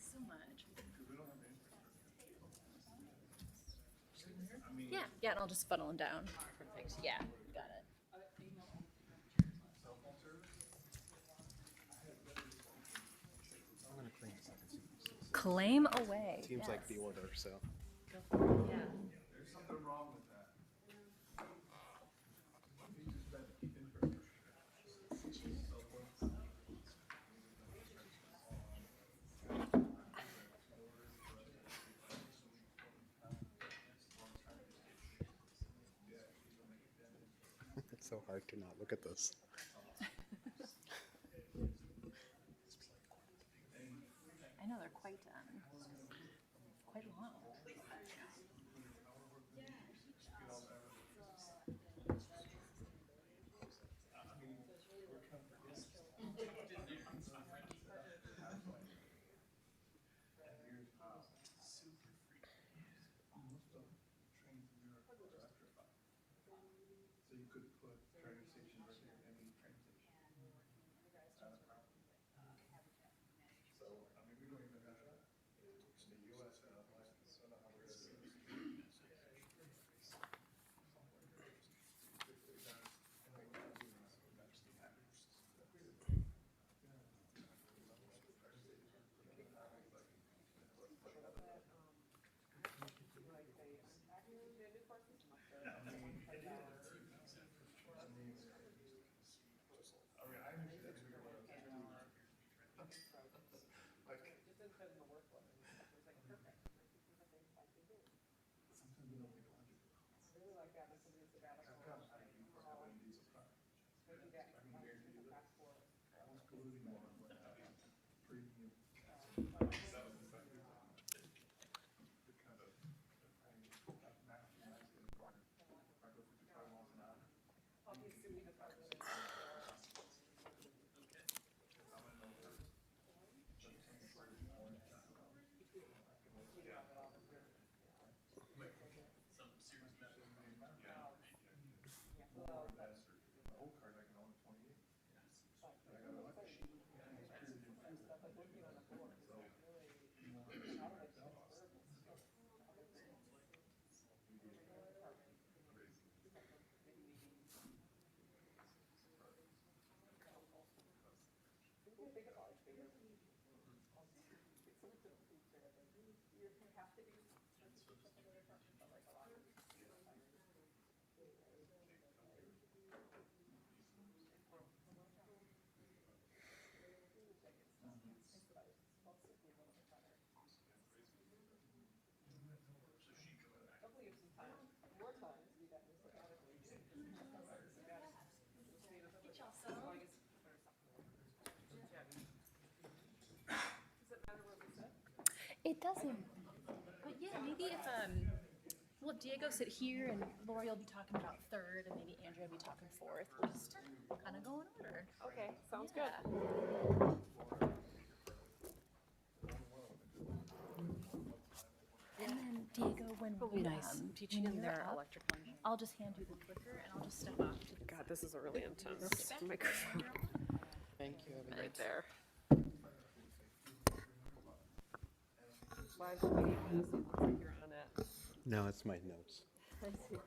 so much. Yeah, yeah, and I'll just funnel them down. Perfect. Yeah, got it. I'm gonna claim a second. Claim away. Seems yes. like the order, so. Go for it. Yeah. There's something wrong with that. It's so hard to not look at this. I know they're quite long. So you could put training stations right there, any train station. Not a problem. So, I mean, we don't even have the US license, so I don't know how we're gonna do this. It doesn't. But yeah, maybe if well, Diego sit here and Lori will be talking about third, and maybe Andrea will be talking fourth. We'll just kind of go in order. Okay, sounds Yeah. good. And then Diego, when It'll be when, nice teaching when them you're their up, electrical. I'll just hand you the clicker and I'll just step off to the God, side. this is a really intense microphone Thank you, Abigail. right there. Why is it waiting for this? It looks like you're on it. No, it's my notes. I see.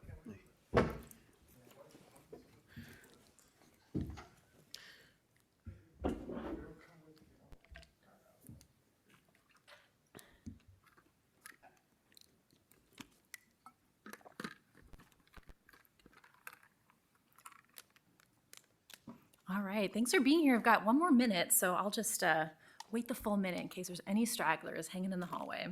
All right, thanks for being here. I've got one more minute, so I'll just wait the full minute in case there's any stragglers hanging in the hallway.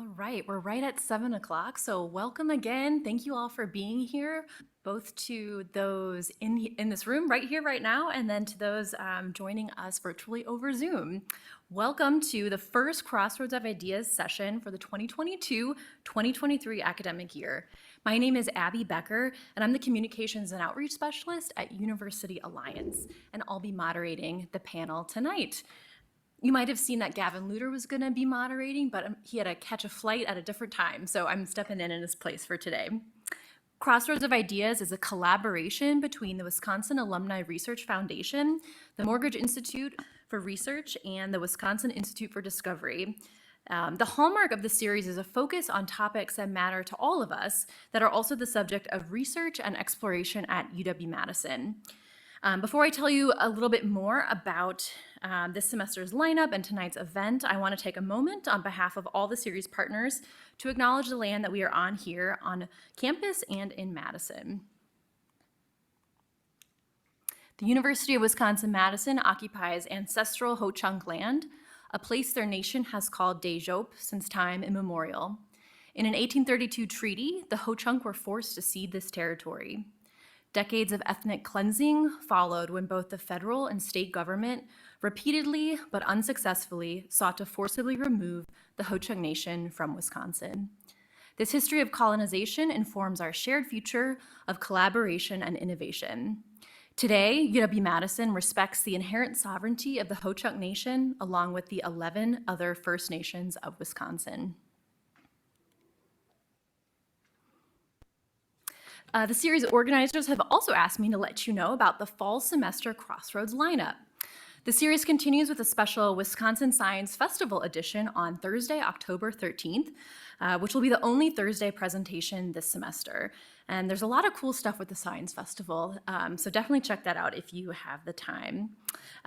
All right, we're right at 7 o'clock, so welcome again. Thank you all for being here, both to those in this room right here, right now, and then to those joining us virtually over Zoom. Welcome to the first Crossroads of Ideas session for the 2022-2023 academic year. My name is Abby Becker, and I'm the Communications and Outreach Specialist at UniverCity Alliance, and I'll be moderating the panel tonight. You might have seen that Gavin Luter was going to be moderating, but he had to catch a flight at a different time, so I'm stepping in his place for today. Crossroads of Ideas is a collaboration between the Wisconsin Alumni Research Foundation, the Morgridge Institute for Research, and the Wisconsin Institute for Discovery. The hallmark of the series is a focus on topics that matter to all of us that are also the subject of research and exploration at UW-Madison. Before I tell you a little bit more about this semester's lineup and tonight's event, I want to take a moment on behalf of all the series partners to acknowledge the land that we are on here on campus and in Madison. The University of Wisconsin-Madison occupies ancestral Ho-Chunk land, a place their nation has called Dejop since time immemorial. In an 1832 treaty, the Ho-Chunk were forced to cede this territory. Decades of ethnic cleansing followed when both the federal and state government repeatedly but unsuccessfully sought to forcibly remove the Ho-Chunk Nation from Wisconsin. This history of colonization informs our shared future of collaboration and innovation. Today, UW-Madison respects the inherent sovereignty of the Ho-Chunk Nation along with the 11 other First Nations of Wisconsin. The series organizers have also asked me to let you know about the fall semester Crossroads lineup. The series continues with a special Wisconsin Science Festival edition on Thursday, October 13th, which will be the only Thursday presentation this semester. And there's a lot of cool stuff with the Science Festival, so definitely check that out if you have the time.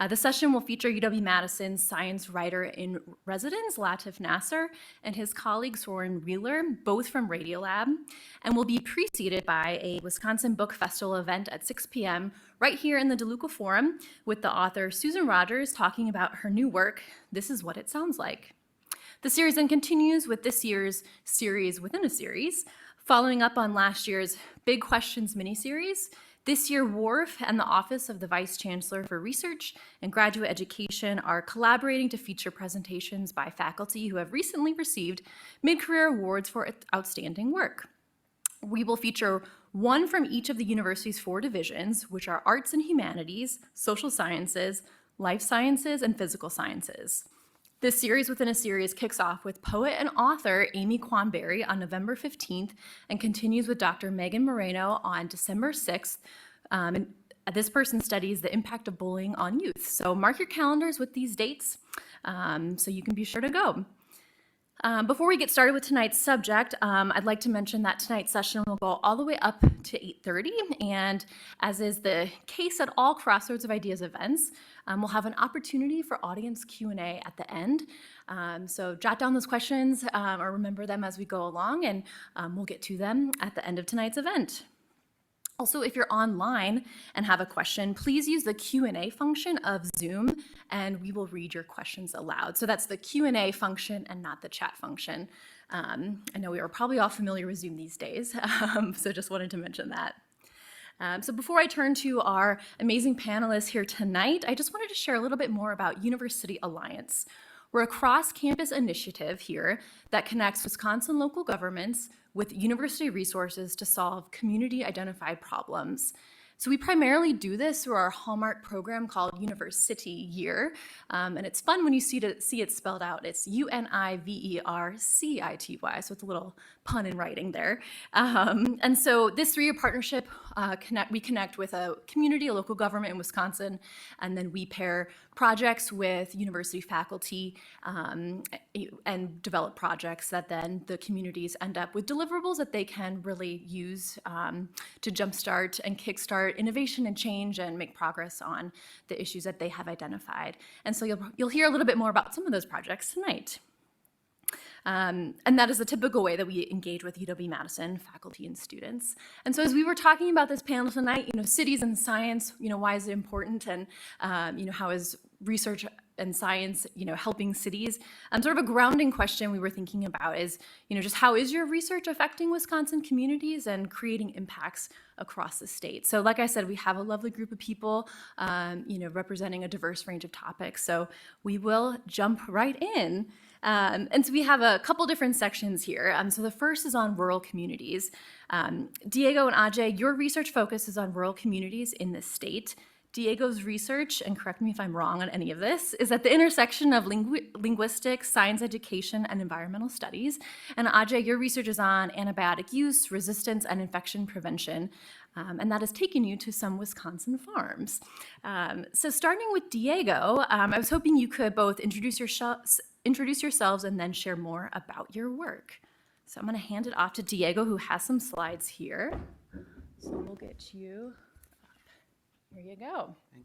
The session will feature UW-Madison's science writer in residence, Latif Nasser, and his colleague Soren Wheeler, both from Radiolab, and will be preceded by a Wisconsin Book Festival event at 6 p.m. right here in the DeLuca Forum with the author Susan Rogers talking about her new work, This Is What It Sounds Like. The series then continues with this year's series within a series, following up on last year's Big Questions miniseries. This year, WARF and the Office of the Vice Chancellor for Research and Graduate Education are collaborating to feature presentations by faculty who have recently received mid-career awards for outstanding work. We will feature one from each of the university's 4 divisions, which are Arts and Humanities, Social Sciences, Life Sciences, and Physical Sciences. This series within a series kicks off with poet and author Amy Quanberry on November 15th and continues with Dr. Megan Moreno on December 6th. And this person studies the impact of bullying on youth. So mark your calendars with these dates so you can be sure to go. Before we get started with tonight's subject, I'd like to mention that tonight's session will go all the way up to 8:30, and as is the case at all Crossroads of Ideas events, we'll have an opportunity for audience Q&A at the end. So jot down those questions or remember them as we go along, and we'll get to them at the end of tonight's event. Also, if you're online and have a question, please use the Q&A function of Zoom, and we will read your questions aloud. So that's the Q&A function and not the chat function. I know we are probably all familiar with Zoom these days, so just wanted to mention that. So before I turn to our amazing panelists here tonight, I just wanted to share a little bit more about UniverCity Alliance. We're a cross-campus initiative here that connects Wisconsin local governments with university resources to solve community-identified problems. So we primarily do this through our hallmark program called UniverCity Year, and it's fun when you see it spelled out. It's UNIVERCITY, so it's a little pun in writing there. And so this 3-year partnership, we connect with a community, a local government in Wisconsin, and then we pair projects with university faculty and develop projects that then the communities end up with deliverables that they can really use to jumpstart and kickstart innovation and change and make progress on the issues that they have identified. And so you'll hear a little bit more about some of those projects tonight. And that is the typical way that we engage with UW-Madison faculty and students. And so as we were talking about this panel tonight, cities and science, why is it important, and how is research and science, helping cities? Sort of a grounding question we were thinking about is, just how is your research affecting Wisconsin communities and creating impacts across the state? So like I said, we have a lovely group of people, representing a diverse range of topics. So we will jump right in. And so we have a couple different sections here. So the first is on rural communities. Diego and Ajay, your research focuses on rural communities in the state. Diego's research, and correct me if I'm wrong on any of this, is at the intersection of linguistics, science education, and environmental studies. And Ajay, your research is on antibiotic use, resistance, and infection prevention. And that has taken you to some Wisconsin farms. So starting with Diego, I was hoping you could both introduce yourselves and then share more about your work. So I'm going to hand it off to Diego, who has some slides here. So we'll get you up. Here you go. Thank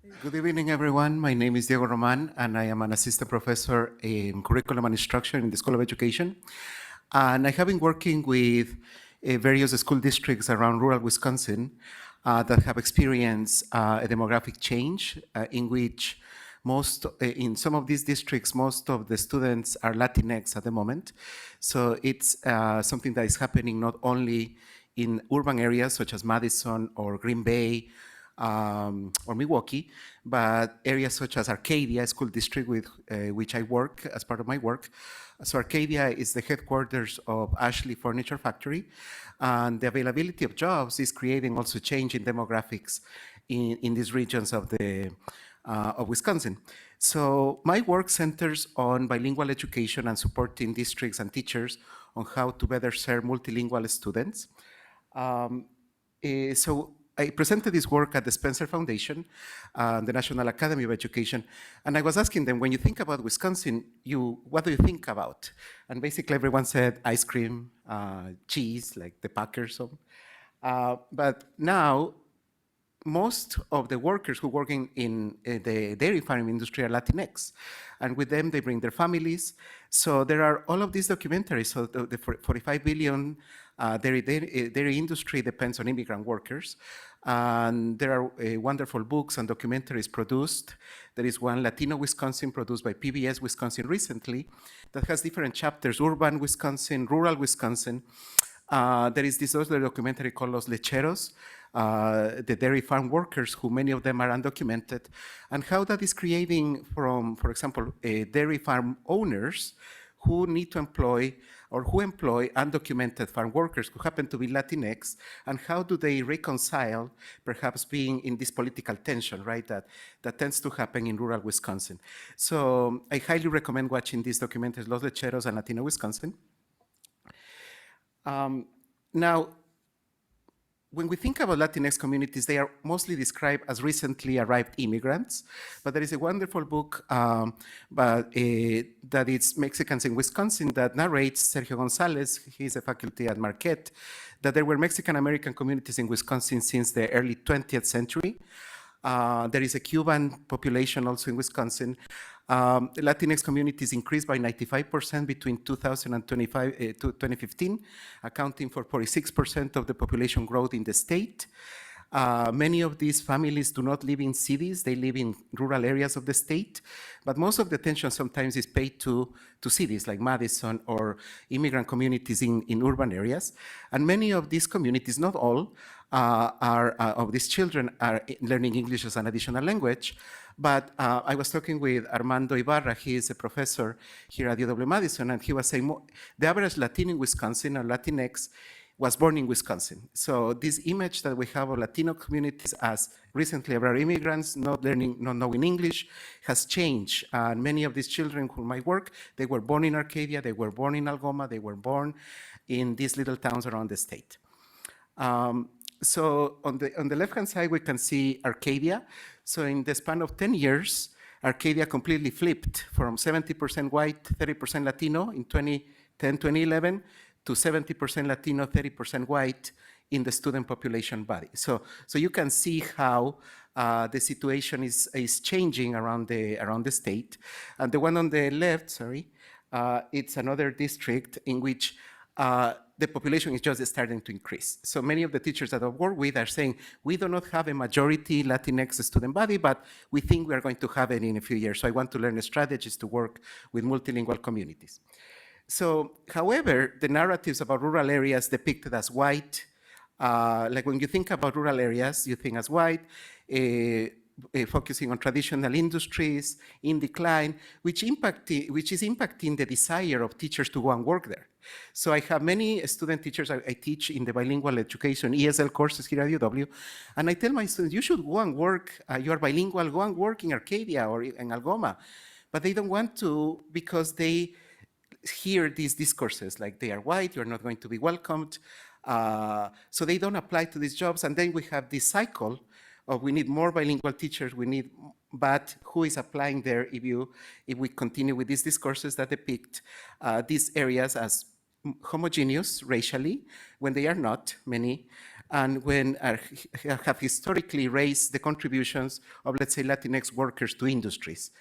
you. Good evening, everyone. My name is Diego Román, and I am an assistant professor in curriculum and instruction in the School of Education. And I have been working with various school districts around rural Wisconsin that have experienced a demographic change in which in some of these districts, most of the students are Latinx at the moment. So it's something that is happening not only in urban areas such as Madison or Green Bay or Milwaukee, but areas such as Arcadia School District, with which I work as part of my work. So Arcadia is the headquarters of Ashley Furniture Factory, and the availability of jobs is creating also change in demographics in these regions of Wisconsin. So my work centers on bilingual education and supporting districts and teachers on how to better serve multilingual students. So I presented this work at the Spencer Foundation, the National Academy of Education, and I was asking them, when you think about Wisconsin, what do you think about? And basically everyone said ice cream, cheese, like the Packers. But now, most of the workers who work in the dairy farming industry are Latinx, and with them they bring their families. So there are all of these documentaries. So the 45 billion dairy industry depends on immigrant workers, and there are wonderful books and documentaries produced. There is one, Latino Wisconsin, produced by PBS Wisconsin recently, that has different chapters: urban Wisconsin, rural Wisconsin. There is this other documentary called Los Lecheros, the dairy farm workers, who many of them are undocumented, and how that is creating, for example, dairy farm owners who need to employ undocumented farm workers who happen to be Latinx, and how do they reconcile perhaps being in this political tension, right, that tends to happen in rural Wisconsin. So I highly recommend watching these documentaries, Los Lecheros and Latino Wisconsin. Now, when we think about Latinx communities, they are mostly described as recently arrived immigrants, but there is a wonderful book that is Mexicans in Wisconsin that narrates Sergio Gonzalez, he's a faculty at Marquette, that there were Mexican-American communities in Wisconsin since the early 20th century. There is a Cuban population also in Wisconsin. The Latinx communities increased by 95% between 2000 and 2015, accounting for 46% of the population growth in the state. Many of these families do not live in cities, they live in rural areas of the state, but most of the attention sometimes is paid to cities like Madison or immigrant communities in urban areas. And many of these communities, not all, of these children are learning English as an additional language. But I was talking with Armando Ibarra, he is a professor here at UW-Madison, and he was saying the average Latino in Wisconsin, or Latinx, was born in Wisconsin. So this image that we have of Latino communities as recently arrived immigrants, not knowing English, has changed. And many of these children who might work, they were born in Arcadia, they were born in Algoma, they were born in these little towns around the state. So on the left-hand side, we can see Arcadia. So in the span of 10 years, Arcadia completely flipped from 70% white, 30% Latino in 2010, 2011, to 70% Latino, 30% white in the student population body. So you can see how the situation is changing around the state. And the one on the left, sorry, it's another district in which the population is just starting to increase. So many of the teachers that I work with are saying, we do not have a majority Latinx student body, but we think we are going to have it in a few years. So I want to learn strategies to work with multilingual communities. So, however, the narratives about rural areas depicted as white, like when you think about rural areas, you think as white, focusing on traditional industries in decline, which is impacting the desire of teachers to go and work there. So I have many student teachers. I teach in the bilingual education ESL courses here at UW, and I tell my students, you should go and work, you are bilingual, go and work in Arcadia or in Algoma. But they don't want to because they hear these discourses like they are white, you're not going to be welcomed. So they don't apply to these jobs. And then we have this cycle of we need more bilingual teachers, but who is applying there if we continue with these discourses that depict these areas as homogeneous racially, when they are not, many, and when have historically raised the contributions of, let's say, Latinx workers to industries.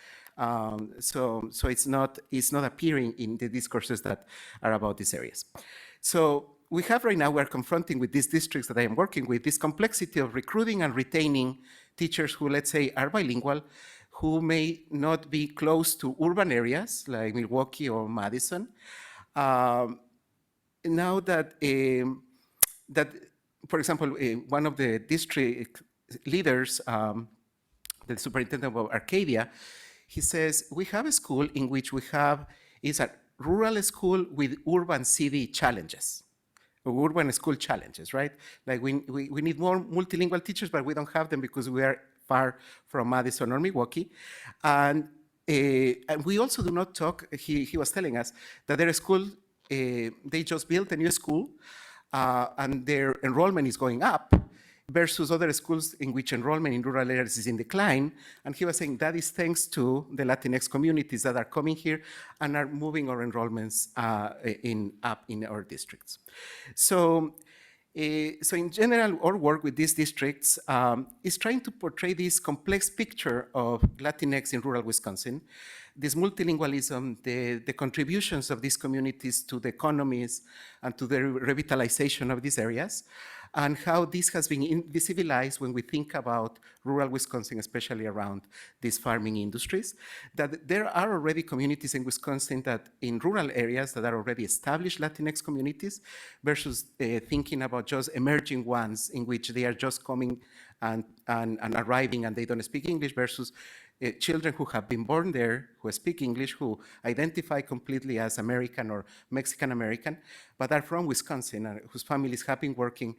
So it's not appearing in the discourses that are about these areas. So we have right now, we're confronting with these districts that I am working with, this complexity of recruiting and retaining teachers who, let's say, are bilingual, who may not be close to urban areas like Milwaukee or Madison. Now that, for example, one of the district leaders, the superintendent of Arcadia, he says, we have a school in which is a rural school with urban city challenges, or urban school challenges, right? Like we need more multilingual teachers, but we don't have them because we are far from Madison or Milwaukee. And we also do not talk, he was telling us that their school, they just built a new school and their enrollment is going up, versus other schools in which enrollment in rural areas is in decline. And he was saying that is thanks to the Latinx communities that are coming here and are moving our enrollments up in our districts. So in general, our work with these districts is trying to portray this complex picture of Latinx in rural Wisconsin, this multilingualism, the contributions of these communities to the economies and to the revitalization of these areas, and how this has been invisibilized when we think about rural Wisconsin, especially around these farming industries, that there are already communities in Wisconsin that in rural areas that are already established Latinx communities versus thinking about just emerging ones in which they are just coming and arriving and they don't speak English versus children who have been born there, who speak English, who identify completely as American or Mexican American, but are from Wisconsin and whose families have been working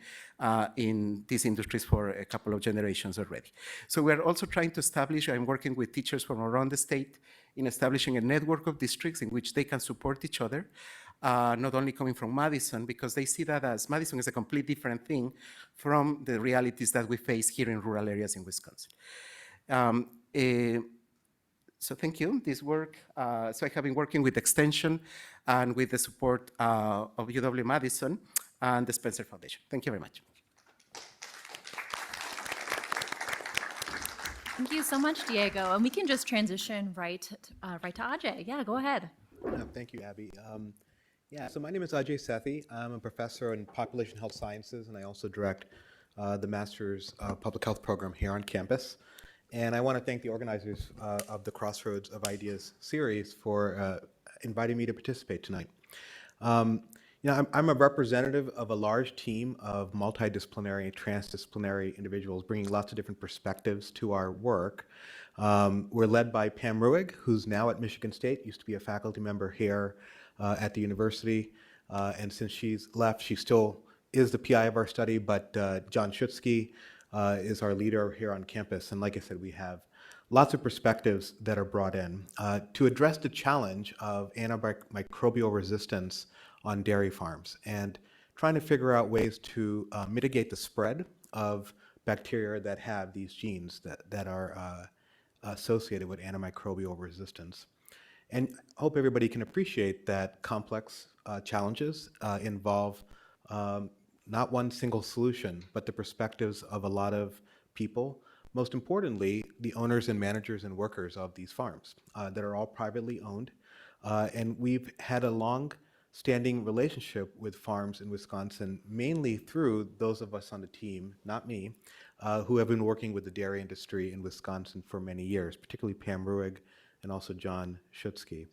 in these industries for a couple of generations already. So we're also trying to establish, I'm working with teachers from around the state in establishing a network of districts in which they can support each other, not only coming from Madison, because they see that as Madison is a completely different thing from the realities that we face here in rural areas in Wisconsin. So thank you, this work. So I have been working with Extension and with the support of UW-Madison and the Spencer Foundation. Thank you very much. Thank you so much, Diego. And we can just transition right to Ajay. Yeah, go ahead. Thank you, Abby. So my name is Ajay Sethi. I'm a professor in population health sciences, and I also direct the Master's Public Health program here on campus. And I want to thank the organizers of the Crossroads of Ideas series for inviting me to participate tonight. I'm a representative of a large team of multidisciplinary and transdisciplinary individuals bringing lots of different perspectives to our work. We're led by Pam Ruig, who's now at Michigan State, used to be a faculty member here at the university. And since she's left, she still is the PI of our study, but John Schutzke is our leader here on campus. And like I said, we have lots of perspectives that are brought in to address the challenge of antimicrobial resistance on dairy farms and trying to figure out ways to mitigate the spread of bacteria that have these genes that are associated with antimicrobial resistance. And I hope everybody can appreciate that complex challenges involve not one single solution, but the perspectives of a lot of people. Most importantly, the owners and managers and workers of these farms that are all privately owned. And we've had a long-standing relationship with farms in Wisconsin, mainly through those of us on the team, not me, who have been working with the dairy industry in Wisconsin for many years, particularly Pam Ruig and also John Schutzke.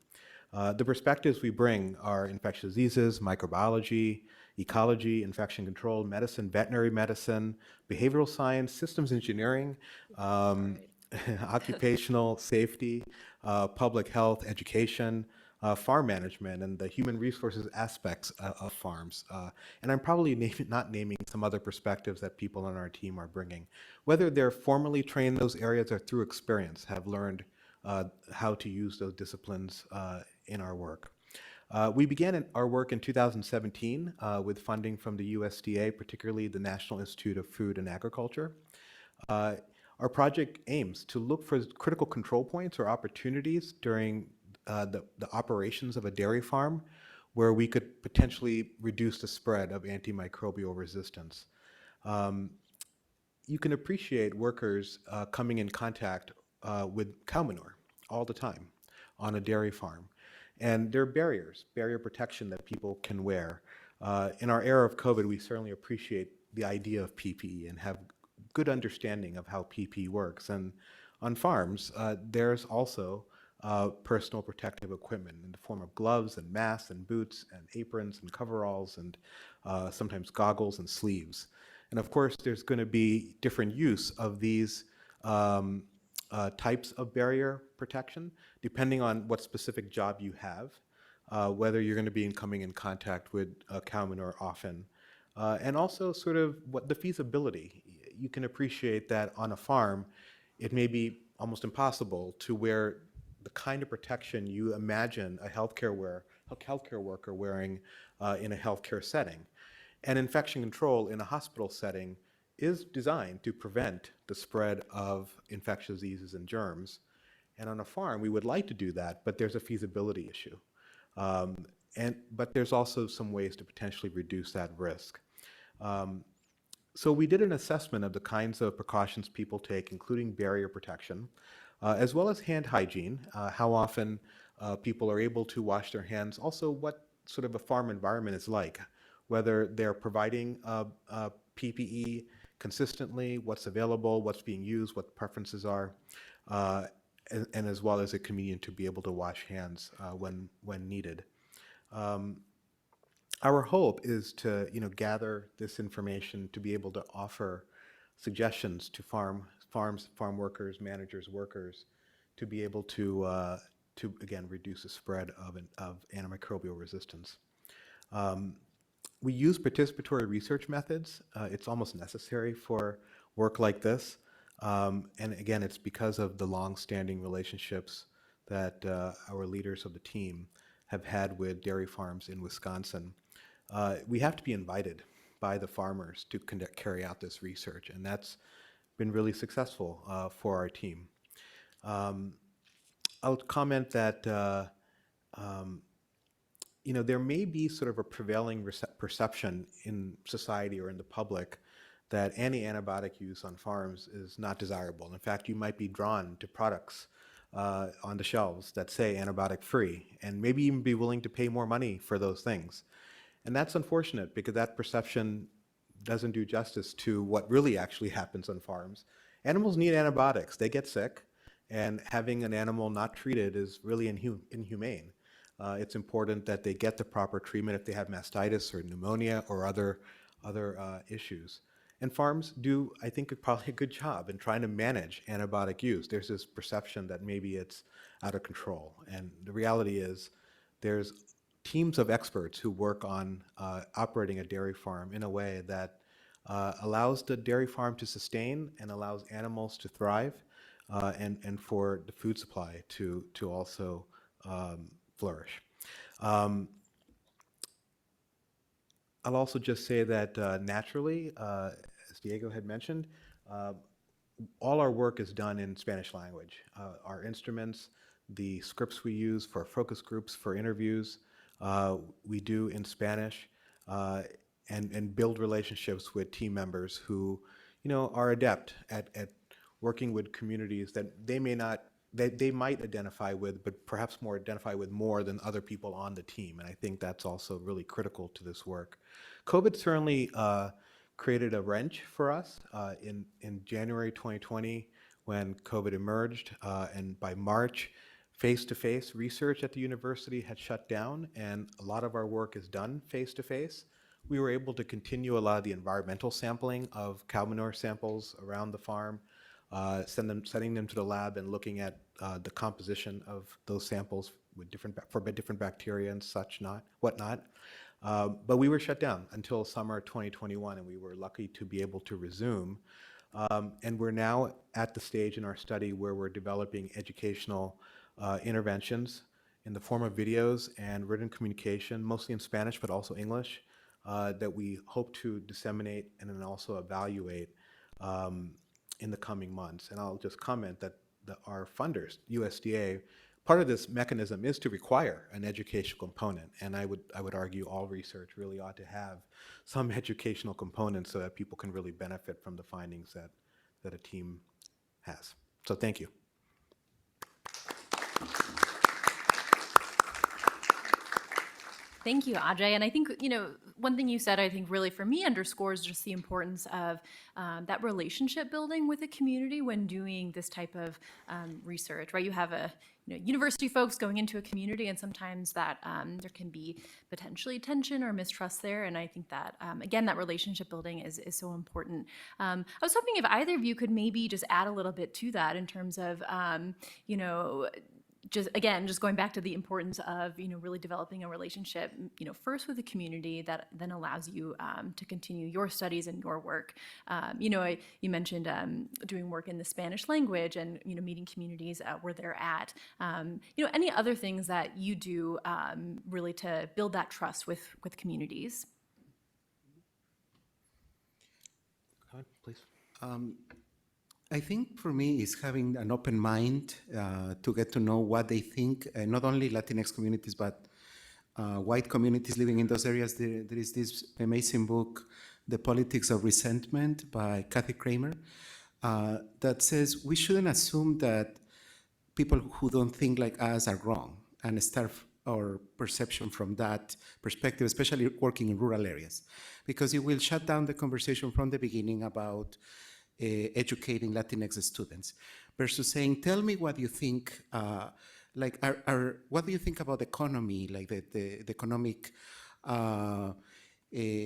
The perspectives we bring are infectious diseases, microbiology, ecology, infection control, medicine, veterinary medicine, behavioral science, systems engineering, occupational safety, public health, education, farm management, and the human resources aspects of farms. And I'm probably not naming some other perspectives that people on our team are bringing. Whether they're formally trained in those areas or through experience have learned how to use those disciplines in our work. We began our work in 2017 with funding from the USDA, particularly the National Institute of Food and Agriculture. Our project aims to look for critical control points or opportunities during the operations of a dairy farm where we could potentially reduce the spread of antimicrobial resistance. You can appreciate workers coming in contact with cow manure all the time on a dairy farm. And there are barrier protection that people can wear. In our era of COVID, we certainly appreciate the idea of PPE and have good understanding of how PPE works. And on farms, there's also personal protective equipment in the form of gloves and masks and boots and aprons and coveralls and sometimes goggles and sleeves. And of course, there's going to be different use of these types of barrier protection, depending on what specific job you have, whether you're going to be coming in contact with cow manure often, and also sort of what the feasibility. You can appreciate that on a farm, it may be almost impossible to wear the kind of protection you imagine a healthcare worker wearing in a healthcare setting. And infection control in a hospital setting is designed to prevent the spread of infectious diseases and germs. And on a farm, we would like to do that, but there's a feasibility issue. But there's also some ways to potentially reduce that risk. So we did an assessment of the kinds of precautions people take, including barrier protection, as well as hand hygiene, how often people are able to wash their hands, also what sort of a farm environment is like, whether they're providing PPE consistently, what's available, what's being used, what the preferences are, and as well as it's convenient to be able to wash hands when needed. Our hope is to gather this information to be able to offer suggestions to farm workers, managers, workers, to be able to again reduce the spread of antimicrobial resistance. We use participatory research methods. It's almost necessary for work like this. And again, it's because of the long-standing relationships that our leaders of the team have had with dairy farms in Wisconsin. We have to be invited by the farmers to carry out this research, and that's been really successful for our team. I'll comment that there may be sort of a prevailing perception in society or in the public that anti-antibiotic use on farms is not desirable. In fact, you might be drawn to products on the shelves that say antibiotic free, and maybe even be willing to pay more money for those things. And that's unfortunate because that perception doesn't do justice to what really actually happens on farms. Animals need antibiotics. They get sick, and having an animal not treated is really inhumane. It's important that they get the proper treatment if they have mastitis or pneumonia or other issues. And farms do, I think, probably a good job in trying to manage antibiotic use. There's this perception that maybe it's out of control. And the reality is there's teams of experts who work on operating a dairy farm in a way that allows the dairy farm to sustain and allows animals to thrive and for the food supply to also flourish. I'll also just say that naturally, as Diego had mentioned, all our work is done in Spanish language. Our instruments, the scripts we use for focus groups, for interviews, we do in Spanish. and build relationships with team members who, are adept at working with communities that they might identify with, but perhaps more identify with more than other people on the team. And I think that's also really critical to this work. COVID certainly created a wrench for us in January 2020 when COVID emerged, and by March, face-to-face research at the university had shut down, and a lot of our work is done face-to-face. We were able to continue a lot of the environmental sampling of cow manure samples around the farm, sending them to the lab and looking at the composition of those samples with different bacteria and whatnot. But we were shut down until summer 2021, and we were lucky to be able to resume. And we're now at the stage in our study where we're developing educational interventions in the form of videos and written communication, mostly in Spanish, but also English, that we hope to disseminate and then also evaluate in the coming months. And I'll just comment that our funders, USDA, part of this mechanism is to require an educational component. And I would argue all research really ought to have some educational component so that people can really benefit from the findings that a team has. So thank you. Thank you, Ajay. And I think, one thing you said, I think really for me underscores just the importance of that relationship building with the community when doing this type of research, right? You have university folks going into a community, and sometimes that there can be potentially tension or mistrust there. And I think that, again, that relationship building is so important. I was hoping if either of you could maybe just add a little bit to that in terms of, just going back to the importance of really developing a relationship first with the community that then allows you to continue your studies and your work. You mentioned doing work in the Spanish language and meeting communities where they're at. Any other things that you do really to build that trust with communities? Go ahead, please. I think for me is having an open mind to get to know what they think, not only Latinx communities, but white communities living in those areas. There is this amazing book, The Politics of Resentment by Kathy Kramer, that says we shouldn't assume that people who don't think like us are wrong and start our perception from that perspective, especially working in rural areas, because you will shut down the conversation from the beginning about educating Latinx students, versus saying, tell me what you think, what do you think about the economy, like the economic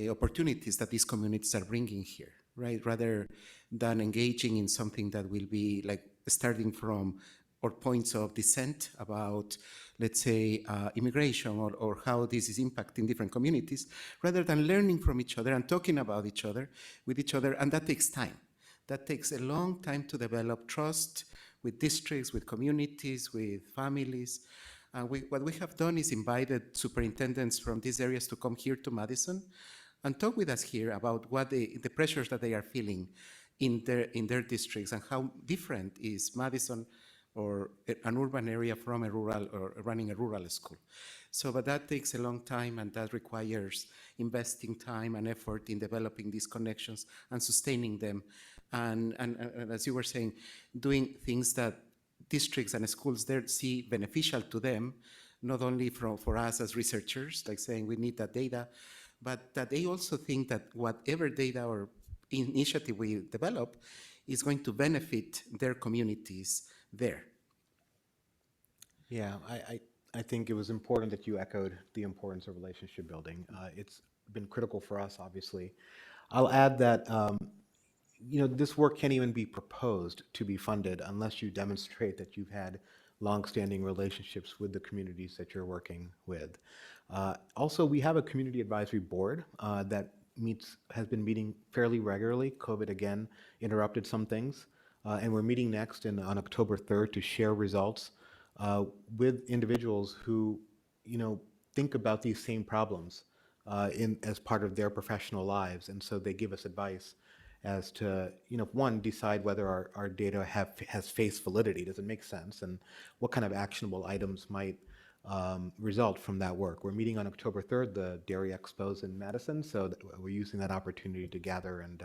opportunities that these communities are bringing here, right? Rather than engaging in something that will be like starting from or points of dissent about, let's say, immigration or how this is impacting different communities, rather than learning from each other and talking about each other, with each other, and that takes time. That takes a long time to develop trust with districts, with communities, with families. What we have done is invited superintendents from these areas to come here to Madison and talk with us here about what the pressures that they are feeling in their districts and how different is Madison or an urban area from a rural or running a rural school. So, but that takes a long time, and that requires investing time and effort in developing these connections and sustaining them. And as you were saying, doing things that districts and schools there see beneficial to them, not only for us as researchers, like saying we need that data, but that they also think that whatever data or initiative we develop is going to benefit their communities there. Yeah, I think it was important that you echoed the importance of relationship building. It's been critical for us, obviously. I'll add that this work can't even be proposed to be funded unless you demonstrate that you've had longstanding relationships with the communities that you're working with. Also, we have a community advisory board that has been meeting fairly regularly. COVID again interrupted some things, and we're meeting next on October 3rd to share results with individuals who think about these same problems as part of their professional lives, and so they give us advice as to, one, decide whether our data has face validity, does it make sense, and what kind of actionable items might result from that work. We're meeting on October 3rd, the Dairy Expo's in Madison, so we're using that opportunity to gather and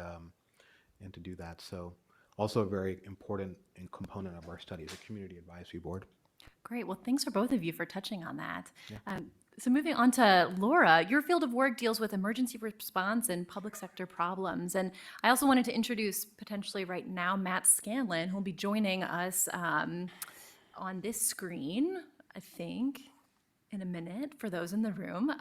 to do that. So also a very important component of our study, the Community Advisory Board. Great. Well, thanks for both of you for touching on that. So moving on to Laura, your field of work deals with emergency response and public sector problems. And I also wanted to introduce potentially right now Matt Scanlin, who will be joining us on this screen, I think, in a minute for those in the room.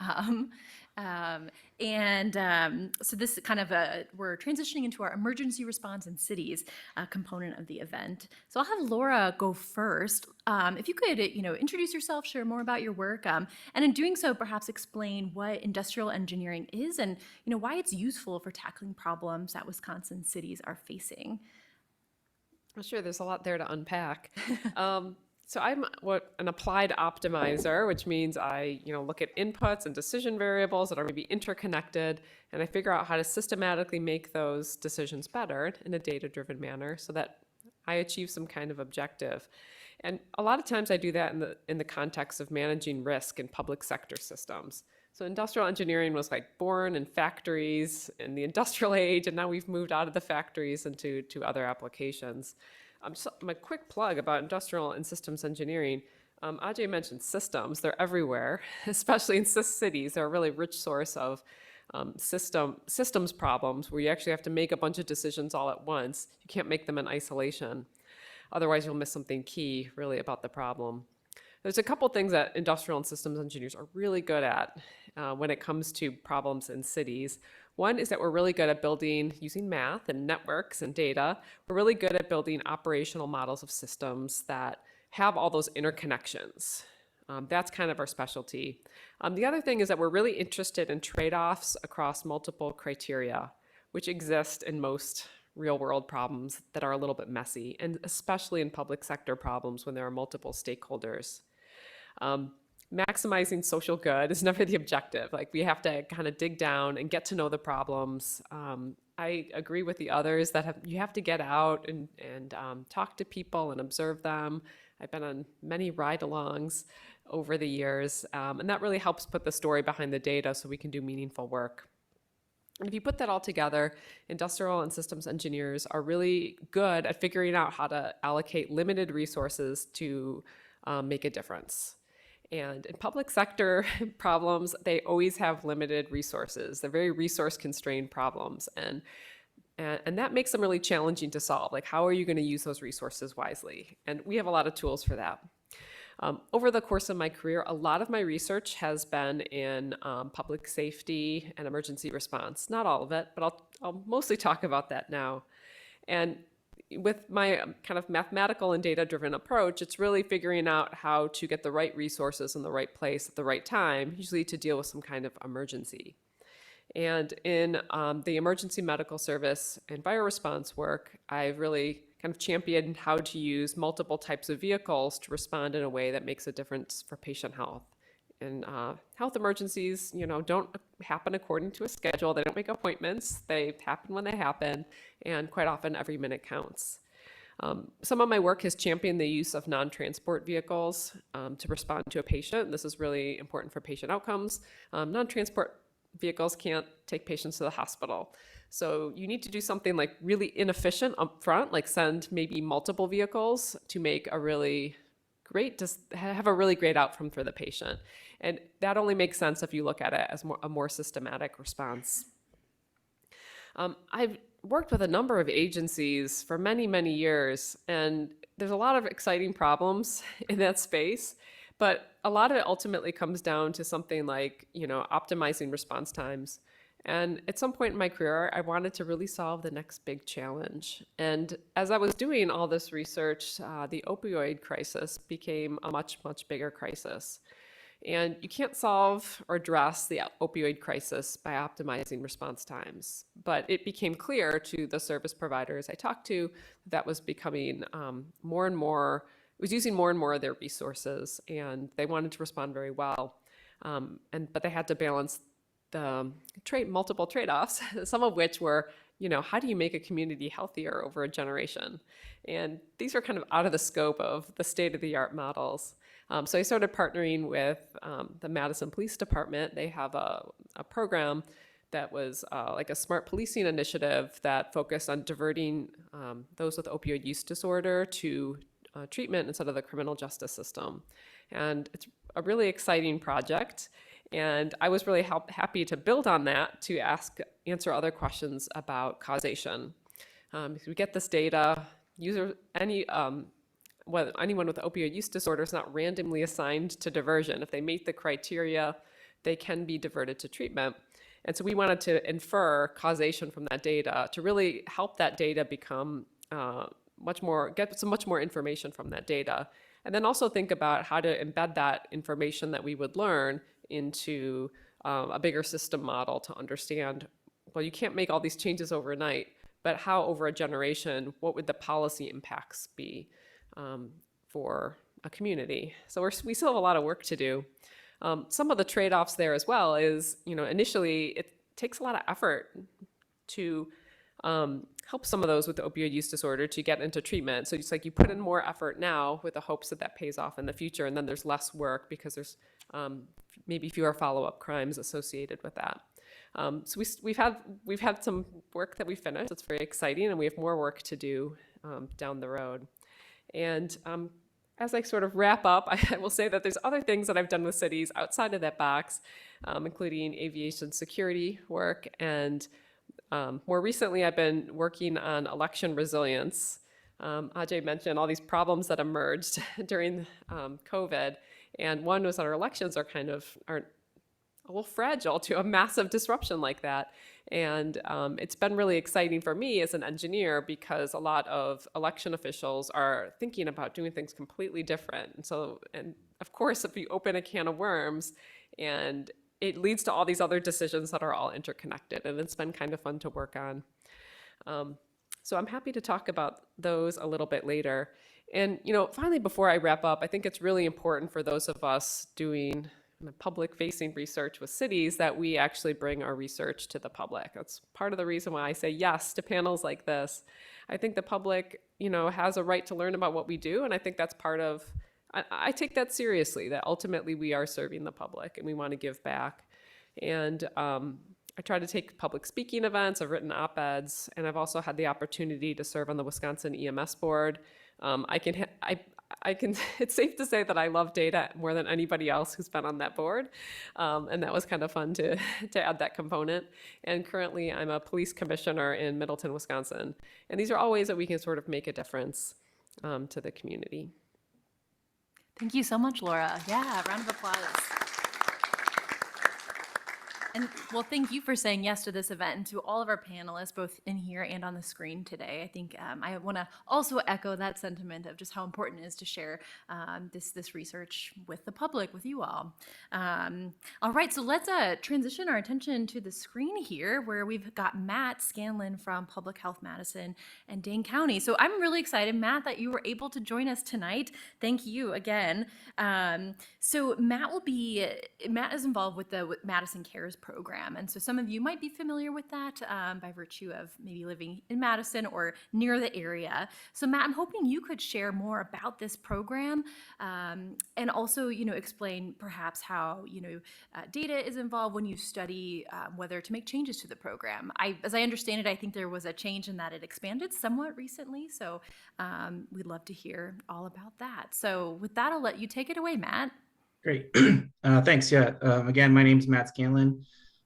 So this is kind of we're transitioning into our emergency response in cities component of the event. So I'll have Laura go first. If you could, introduce yourself, share more about your work, and in doing so, perhaps explain what industrial engineering is and, why it's useful for tackling problems that Wisconsin cities are facing. Well, sure, there's a lot there to unpack. So I'm an applied optimizer, which means I look at inputs and decision variables that are maybe interconnected, and I figure out how to systematically make those decisions better in a data-driven manner so that I achieve some kind of objective. And a lot of times I do that in the context of managing risk in public sector systems. So industrial engineering was born in factories in the industrial age, and now we've moved out of the factories into other applications. So my quick plug about industrial and systems engineering. Ajay mentioned systems. They're everywhere, especially in cities. They're a really rich source of systems problems where you actually have to make a bunch of decisions all at once. You can't make them in isolation. Otherwise, you'll miss something key, really, about the problem. There's a couple things that industrial and systems engineers are really good at when it comes to problems in cities. One is that we're really good at building, using math and networks and data, we're really good at building operational models of systems that have all those interconnections. That's kind of our specialty. The other thing is that we're really interested in trade-offs across multiple criteria, which exist in most real-world problems that are a little bit messy, and especially in public sector problems when there are multiple stakeholders. Maximizing social good is never the objective. We have to kind of dig down and get to know the problems. I agree with the others that you have to get out and talk to people and observe them. I've been on many ride-alongs over the years, and that really helps put the story behind the data so we can do meaningful work. And if you put that all together, industrial and systems engineers are really good at figuring out how to allocate limited resources to make a difference. And in public sector problems, they always have limited resources. They're very resource-constrained problems, and that makes them really challenging to solve. How are you going to use those resources wisely? And we have a lot of tools for that. Over the course of my career, a lot of my research has been in public safety and emergency response. Not all of it, but I'll mostly talk about that now. And with my kind of mathematical and data-driven approach, it's really figuring out how to get the right resources in the right place at the right time, usually to deal with some kind of emergency. And in the emergency medical service and fire response work, I've really kind of championed how to use multiple types of vehicles to respond in a way that makes a difference for patient health. And health emergencies, don't happen according to a schedule. They don't make appointments. They happen when they happen, and quite often every minute counts. Some of my work has championed the use of non-transport vehicles to respond to a patient. This is really important for patient outcomes. Non-transport vehicles can't take patients to the hospital. So you need to do something really inefficient up front, send maybe multiple vehicles to make have a really great outcome for the patient. And that only makes sense if you look at it as a more systematic response. I've worked with a number of agencies for many, many years, and there's a lot of exciting problems in that space, but a lot of it ultimately comes down to something optimizing response times. And at some point in my career, I wanted to really solve the next big challenge. And as I was doing all this research, the opioid crisis became a much, much bigger crisis. And you can't solve or address the opioid crisis by optimizing response times. But it became clear to the service providers I talked to that was becoming more and more, it was using more and more of their resources, and they wanted to respond very well. But they had to balance the multiple trade-offs, some of which were how do you make a community healthier over a generation? And these are kind of out of the scope of the state-of-the-art models. So I started partnering with the Madison Police Department. They have a program that was like a smart policing initiative that focused on diverting those with opioid use disorder to treatment instead of the criminal justice system. And it's a really exciting project. And I was really happy to build on that to answer other questions about causation. If we get this data, anyone with opioid use disorder is not randomly assigned to diversion. If they meet the criteria, they can be diverted to treatment. And so we wanted to infer causation from that data to really help that data become get some much more information from that data. And then also think about how to embed that information that we would learn into a bigger system model to understand, well, you can't make all these changes overnight, but how over a generation, what would the policy impacts be for a community? So we still have a lot of work to do. Some of the trade-offs there as well is, initially it takes a lot of effort to help some of those with the opioid use disorder to get into treatment. So it's like you put in more effort now with the hopes that that pays off in the future, and then there's less work because there's maybe fewer follow-up crimes associated with that. So we've had some work that we finished. It's very exciting, and we have more work to do down the road. And as I sort of wrap up, I will say that there's other things that I've done with cities outside of that box, including aviation security work. And more recently, I've been working on election resilience. Ajay mentioned all these problems that emerged during COVID. And one was that our elections are a little fragile to a massive disruption like that. And it's been really exciting for me as an engineer because a lot of election officials are thinking about doing things completely different. And of course, if you open a can of worms, and it leads to all these other decisions that are all interconnected, and it's been kind of fun to work on. So I'm happy to talk about those a little bit later. And finally, before I wrap up, I think it's really important for those of us doing public-facing research with cities that we actually bring our research to the public. That's part of the reason why I say yes to panels like this. I think the public, has a right to learn about what we do, and I think that's part of, I take that seriously, that ultimately we are serving the public and we want to give back. And I try to take public speaking events, I've written op-eds, and I've also had the opportunity to serve on the Wisconsin EMS board. It's safe to say that I love data more than anybody else who's been on that board. And that was kind of fun to add that component. And currently I'm a police commissioner in Middleton, Wisconsin. And these are all ways that we can sort of make a difference to the community. Thank you so much, Laura. Yeah, round of applause. And well, thank you for saying yes to this event, and to all of our panelists, both in here and on the screen today. I think I want to also echo that sentiment of just how important it is to share this research with the public, with you all. All right, so let's transition our attention to the screen here, where we've got Matt Scanlin from Public Health Madison and Dane County. So I'm really excited, Matt, that you were able to join us tonight. Thank you again. So Matt is involved with the Madison Cares program. And so some of you might be familiar with that by virtue of maybe living in Madison or near the area. So Matt, I'm hoping you could share more about this program and also, explain perhaps how, data is involved when you study whether to make changes to the program. As I understand it, I think there was a change in that it expanded somewhat recently. So we'd love to hear all about that. So with that, I'll let you take it away, Matt. Great. Thanks. Yeah. Again, my name is Matt Scanlin.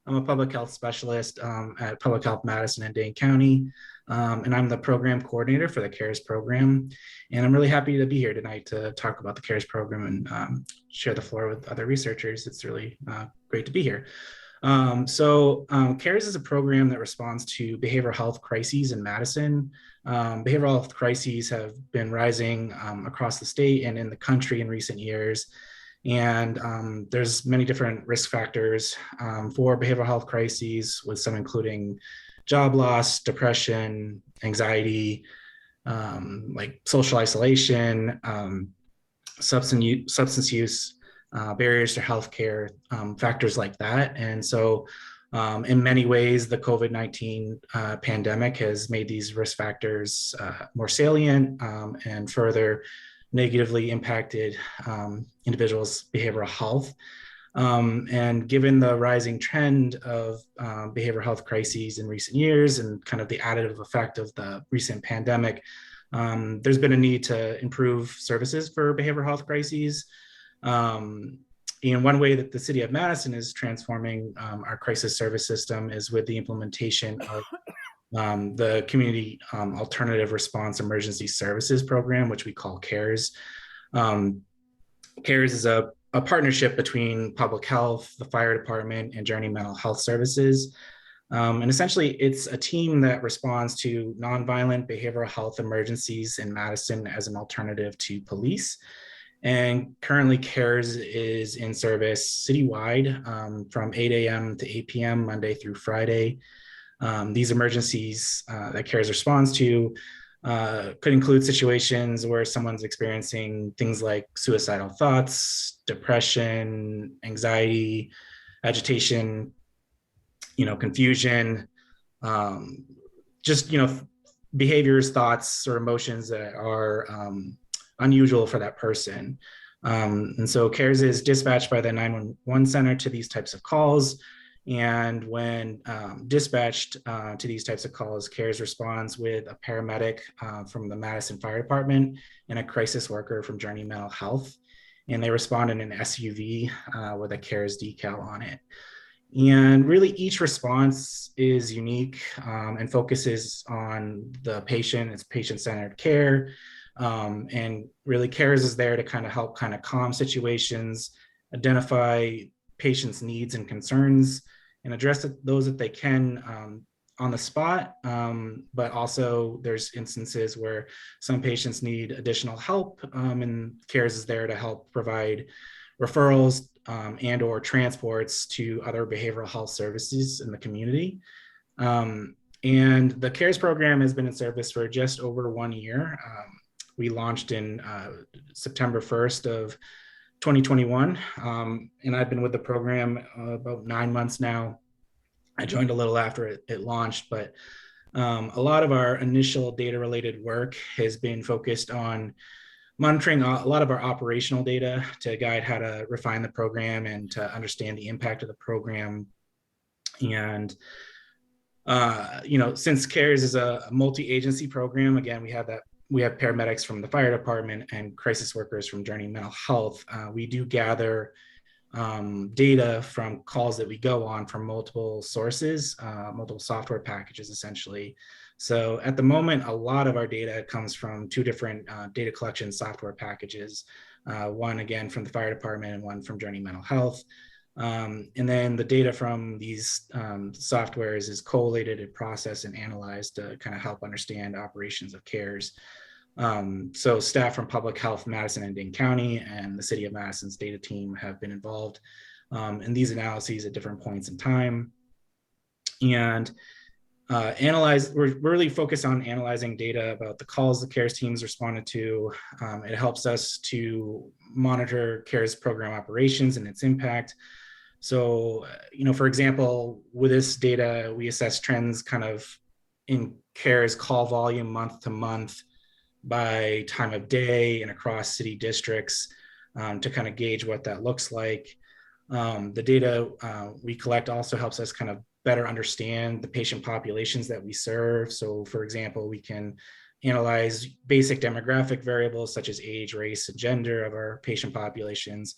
I'm a public health specialist at Public Health Madison and Dane County, and I'm the program coordinator for the CARES program. And I'm really happy to be here tonight to talk about the CARES program and share the floor with other researchers. It's really great to be here. CARES is a program that responds to behavioral health crises in Madison. Behavioral health crises have been rising across the state and in the country in recent years. And there's many different risk factors for behavioral health crises, with some including job loss, depression, anxiety, like social isolation, substance use, barriers to healthcare, factors like that. And so In many ways, the COVID-19 pandemic has made these risk factors more salient and further negatively impacted individuals' behavioral health. And given the rising trend of behavioral health crises in recent years and kind of the additive effect of the recent pandemic, there's been a need to improve services for behavioral health crises. And one way that the city of Madison is transforming our crisis service system is with the implementation of the Community Alternative Response Emergency Services Program, which we call CARES. CARES is a partnership between public health, the fire department, and Journey Mental Health Services. And essentially, it's a team that responds to nonviolent behavioral health emergencies in Madison as an alternative to police. And currently, CARES is in service citywide from 8 a.m. to 8 p.m. Monday through Friday. These emergencies that CARES responds to could include situations where someone's experiencing things like suicidal thoughts, depression, anxiety, agitation, confusion, just, behaviors, thoughts, or emotions that are unusual for that person. And so CARES is dispatched by the 911 center to these types of calls. And when dispatched to these types of calls, CARES responds with a paramedic from the Madison Fire Department and a crisis worker from Journey Mental Health. And they respond in an SUV with a CARES decal on it. And really each response is unique and focuses on the patient. It's patient-centered care. And really CARES is there to kind of help kind of calm situations, identify patients' needs and concerns, and address those that they can on the spot. But also there's instances where some patients need additional help, and CARES is there to help provide referrals and or transports to other behavioral health services in the community. And the CARES program has been in service for just over 1 year. We launched in September 1st of 2021, and I've been with the program about 9 months now. I joined a little after it launched, but a lot of our initial data-related work has been focused on monitoring a lot of our operational data to guide how to refine the program and to understand the impact of the program. And since CARES is a multi-agency program, again, we have paramedics from the fire department and crisis workers from Journey Mental Health. We do gather data from calls that we go on from multiple sources, multiple software packages, essentially. So at the moment, a lot of our data comes from two different data collection software packages, one again from the fire department and one from Journey Mental Health. And then the data from these softwares is collated and processed and analyzed to kind of help understand operations of CARES. So staff from Public Health, Madison and Dane County, and the City of Madison's data team have been involved in these analyses at different points in time. And we're really focused on analyzing data about the calls the CARES teams responded to. It helps us to monitor CARES program operations and its impact. So, for example, with this data, we assess trends kind of in CARES call volume month to month by time of day and across city districts to kind of gauge what that looks like. The data we collect also helps us kind of better understand the patient populations that we serve. So for example, we can analyze basic demographic variables such as age, race, and gender of our patient populations.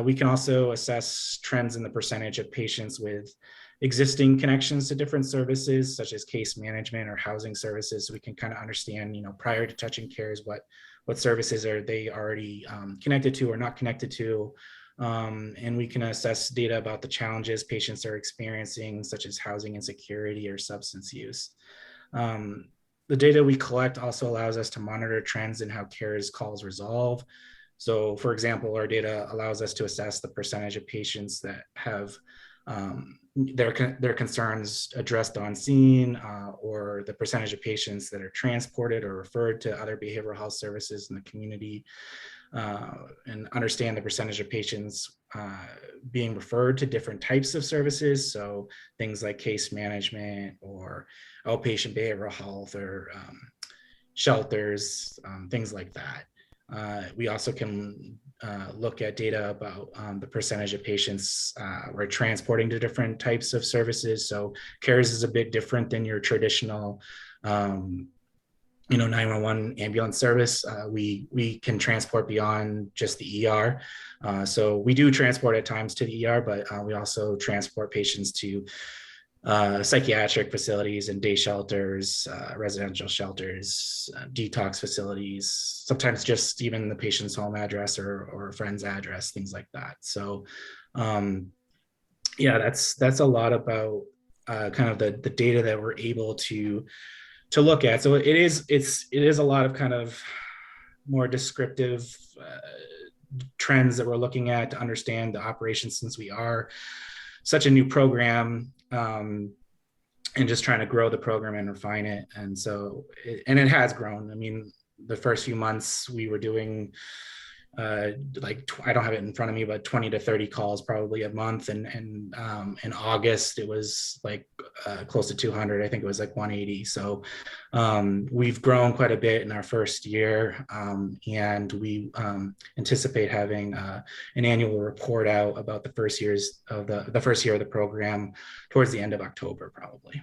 We can also assess trends in the percentage of patients with existing connections to different services, such as case management or housing services. So we can kind of understand, prior to touching CARES, what services are they already connected to or not connected to. And we can assess data about the challenges patients are experiencing, such as housing insecurity or substance use. The data we collect also allows us to monitor trends in how CARES calls resolve. So for example, our data allows us to assess the percentage of patients that have their concerns addressed on scene, or the percentage of patients that are transported or referred to other behavioral health services in the community. and understand the percentage of patients being referred to different types of services. So things like case management or outpatient behavioral health or shelters, things like that. We also can look at data about the percentage of patients we're transporting to different types of services. So CARES is a bit different than your traditional 911 ambulance service. We can transport beyond just the ER. So we do transport at times to the ER, but we also transport patients to psychiatric facilities and day shelters, residential shelters, detox facilities, sometimes just even the patient's home address or a friend's address, things like that. So yeah, that's a lot about kind of the data that we're able to look at. So it is a lot of kind of more descriptive trends that we're looking at to understand the operation, since we are such a new program, and just trying to grow the program and refine it. And so, it has grown. I mean, the first few months we were doing I don't have it in front of me, but 20 to 30 calls probably a month. And in August, it was like close to 200. I think it was like 180. So we've grown quite a bit in our first year. And we anticipate having an annual report out about the first year of the program towards the end of October, probably.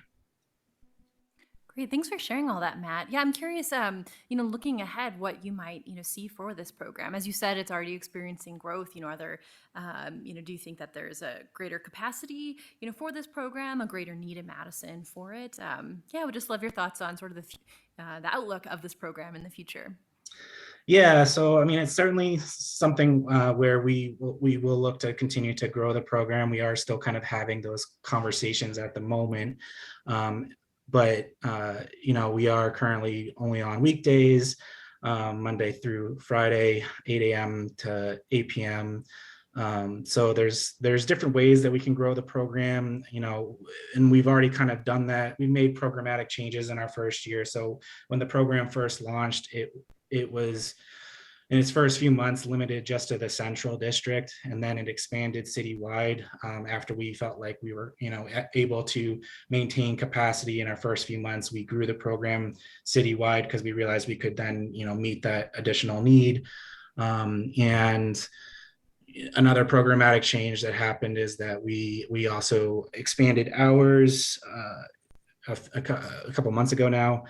Great. Thanks for sharing all that, Matt. Yeah, I'm curious, looking ahead, what you might, see for this program. As you said, it's already experiencing growth. Are there, do you think that there's a greater capacity, for this program, a greater need in Madison for it? Yeah, I would just love your thoughts on sort of the outlook of this program in the future. Yeah, so I mean, it's certainly something where we will look to continue to grow the program. We are still kind of having those conversations at the moment. But we are currently only on weekdays, Monday through Friday, 8 a.m. to 8 p.m. So there's different ways that we can grow the program, and we've already kind of done that. We made programmatic changes in our first year. So when the program first launched, it was in its first few months limited just to the central district, and then it expanded citywide after we felt like we were able to maintain capacity in our first few months. We grew the program citywide because we realized we could then meet that additional need. And another programmatic change that happened is that we also expanded hours a couple months ago now.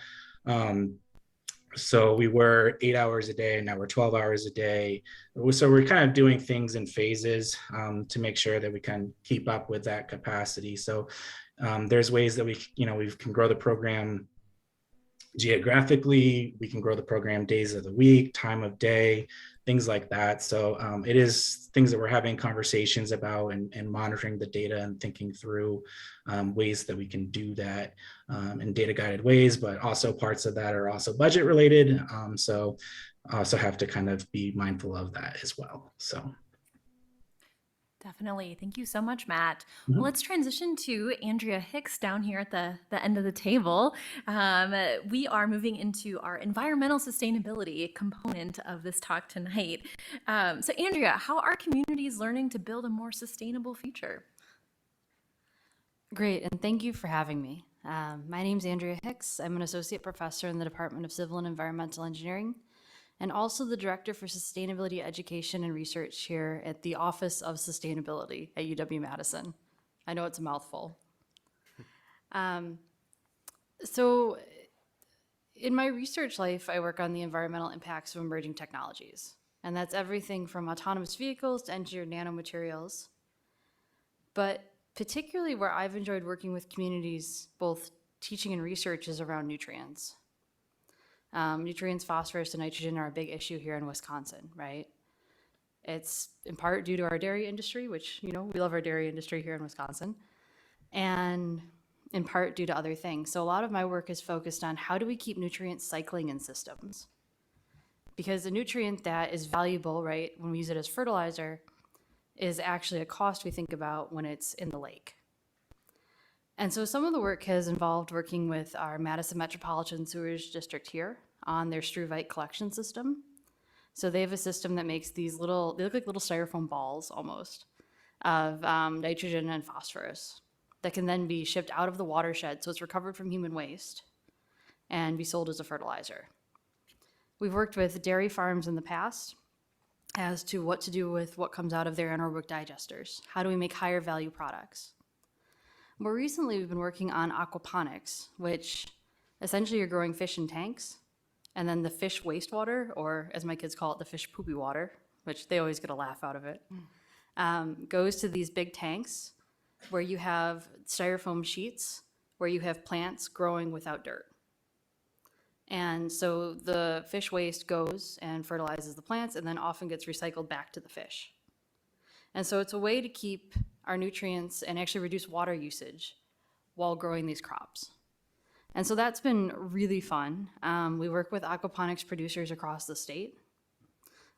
So we were 8 hours a day, and now we're 12 hours a day. So we're kind of doing things in phases to make sure that we can keep up with that capacity. So there's ways that we can grow the program geographically. We can grow the program days of the week, time of day, things like that. So it is things that we're having conversations about and monitoring the data and thinking through ways that we can do that in data guided ways, but also parts of that are also budget related. So also have to kind of be mindful of that as well. So. Definitely. Thank you so much, Matt. Mm-hmm. Well, let's transition to Andrea Hicks down here at the end of the table. We are moving into our environmental sustainability component of this talk tonight. So Andrea, how are communities learning to build a more sustainable future? Great, and thank you for having me. My name is Andrea Hicks. I'm an associate professor in the Department of Civil and Environmental Engineering, and also the Director for Sustainability Education and Research here at the Office of Sustainability at UW-Madison. I know it's a mouthful. So in my research life, I work on the environmental impacts of emerging technologies, and that's everything from autonomous vehicles to engineered nanomaterials. But particularly where I've enjoyed working with communities, both teaching and research, is around nutrients. Nutrients, phosphorus, and nitrogen are a big issue here in Wisconsin, right? It's in part due to our dairy industry, which, we love our dairy industry here in Wisconsin, and in part due to other things. So a lot of my work is focused on how do we keep nutrients cycling in systems? Because a nutrient that is valuable, right, when we use it as fertilizer, is actually a cost we think about when it's in the lake. And so some of the work has involved working with our Madison Metropolitan Sewage District here on their struvite collection system. So they have a system that makes these little, they look like little styrofoam balls almost, of nitrogen and phosphorus that can then be shipped out of the watershed, so it's recovered from human waste, and be sold as a fertilizer. We've worked with dairy farms in the past as to what to do with what comes out of their anaerobic digesters. How do we make higher value products? More recently, we've been working on aquaponics, which essentially you're growing fish in tanks, and then the fish wastewater, or as my kids call it, the fish poopy water, which they always get a laugh out of it, goes to these big tanks where you have styrofoam sheets, where you have plants growing without dirt. And so the fish waste goes and fertilizes the plants and then often gets recycled back to the fish. And so it's a way to keep our nutrients and actually reduce water usage while growing these crops. And so that's been really fun. We work with aquaponics producers across the state,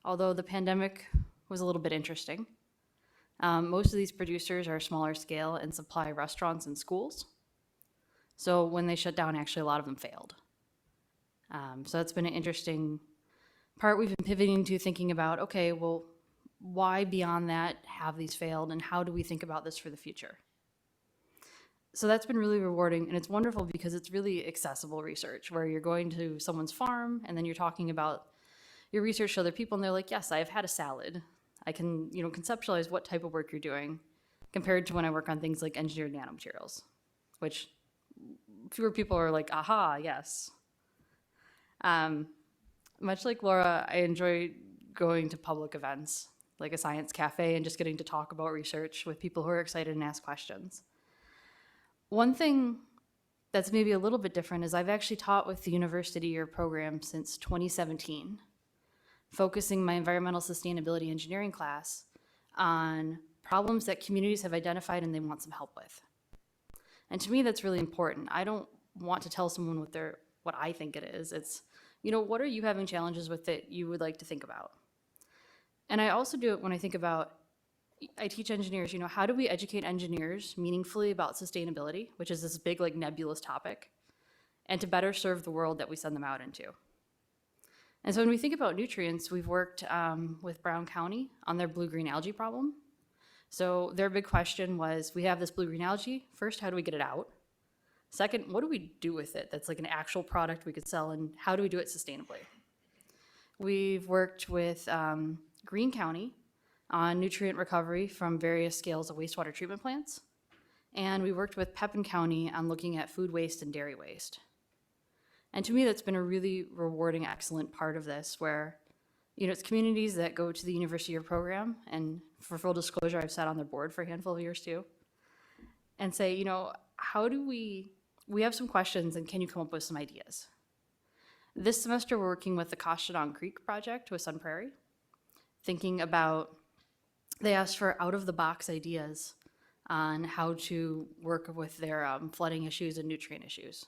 although the pandemic was a little bit interesting. Most of these producers are smaller scale and supply restaurants and schools. So when they shut down, actually a lot of them failed. So that's been an interesting part we've been pivoting to, thinking about, okay, well, why beyond that have these failed, and how do we think about this for the future? So that's been really rewarding, and it's wonderful because it's really accessible research where you're going to someone's farm and then you're talking about your research to other people, and they're like, yes, I've had a salad. I can, conceptualize what type of work you're doing, compared to when I work on things like engineered nanomaterials, which fewer people are like, aha, yes. Much like Laura, I enjoy going to public events, like a science cafe, and just getting to talk about research with people who are excited and ask questions. One thing that's maybe a little bit different is I've actually taught with the UniverCity Year program since 2017, focusing my environmental sustainability engineering class on problems that communities have identified and they want some help with. And to me, that's really important. I don't want to tell someone what I think it is. It's, what are you having challenges with that you would like to think about? And I also do it when I think about, I teach engineers, how do we educate engineers meaningfully about sustainability, which is this big, nebulous topic, and to better serve the world that we send them out into. And so when we think about nutrients, we've worked with Brown County on their blue-green algae problem. So their big question was, we have this blue-green algae. First, how do we get it out? Second, what do we do with it that's like an actual product we could sell, and how do we do it sustainably? We've worked with Greene County on nutrient recovery from various scales of wastewater treatment plants. And we worked with Pepin County on looking at food waste and dairy waste. And to me, that's been a really rewarding, excellent part of this, where, it's communities that go to the University Year program, and for full disclosure, I've sat on their board for a handful of years too, and say, how do we have some questions, and can you come up with some ideas? This semester, we're working with the Coshadong Creek project with Sun Prairie, thinking about, they asked for out-of-the-box ideas on how to work with their flooding issues and nutrient issues.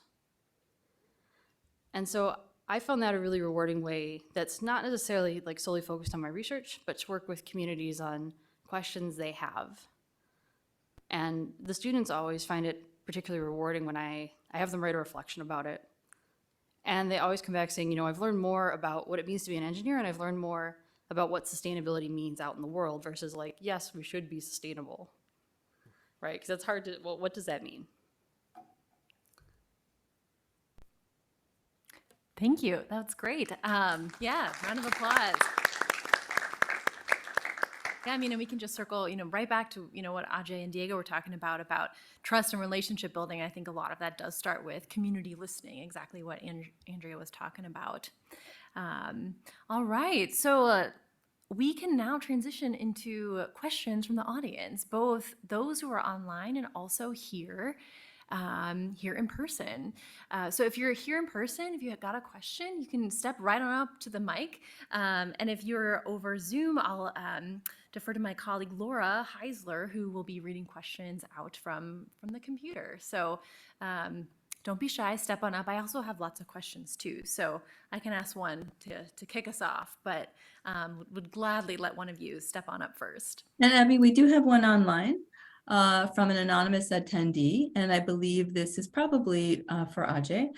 And so I found that a really rewarding way that's not necessarily solely focused on my research, but to work with communities on questions they have. And the students always find it particularly rewarding when I have them write a reflection about it. And they always come back saying, I've learned more about what it means to be an engineer, and I've learned more about what sustainability means out in the world versus yes, we should be sustainable, right? Because it's hard to, well, what does that mean? Thank you. That's great. Yeah, round of applause. Yeah, and we can just circle, right back to, what Ajay and Diego were talking about trust and relationship building. I think a lot of that does start with community listening, exactly what Andrea was talking about. All right, so we can now transition into questions from the audience, both those who are online and also here in person. So if you're here in person, if you got a question, you can step right on up to the mic. And if you're over Zoom, I'll defer to my colleague Laura Heisler, who will be reading questions out from the computer. So don't be shy, step on up. I also have lots of questions too, so I can ask one to kick us off, but would gladly let one of you step on up first. And Abby, we do have one online. from an anonymous attendee, and I believe this is probably for Ajay.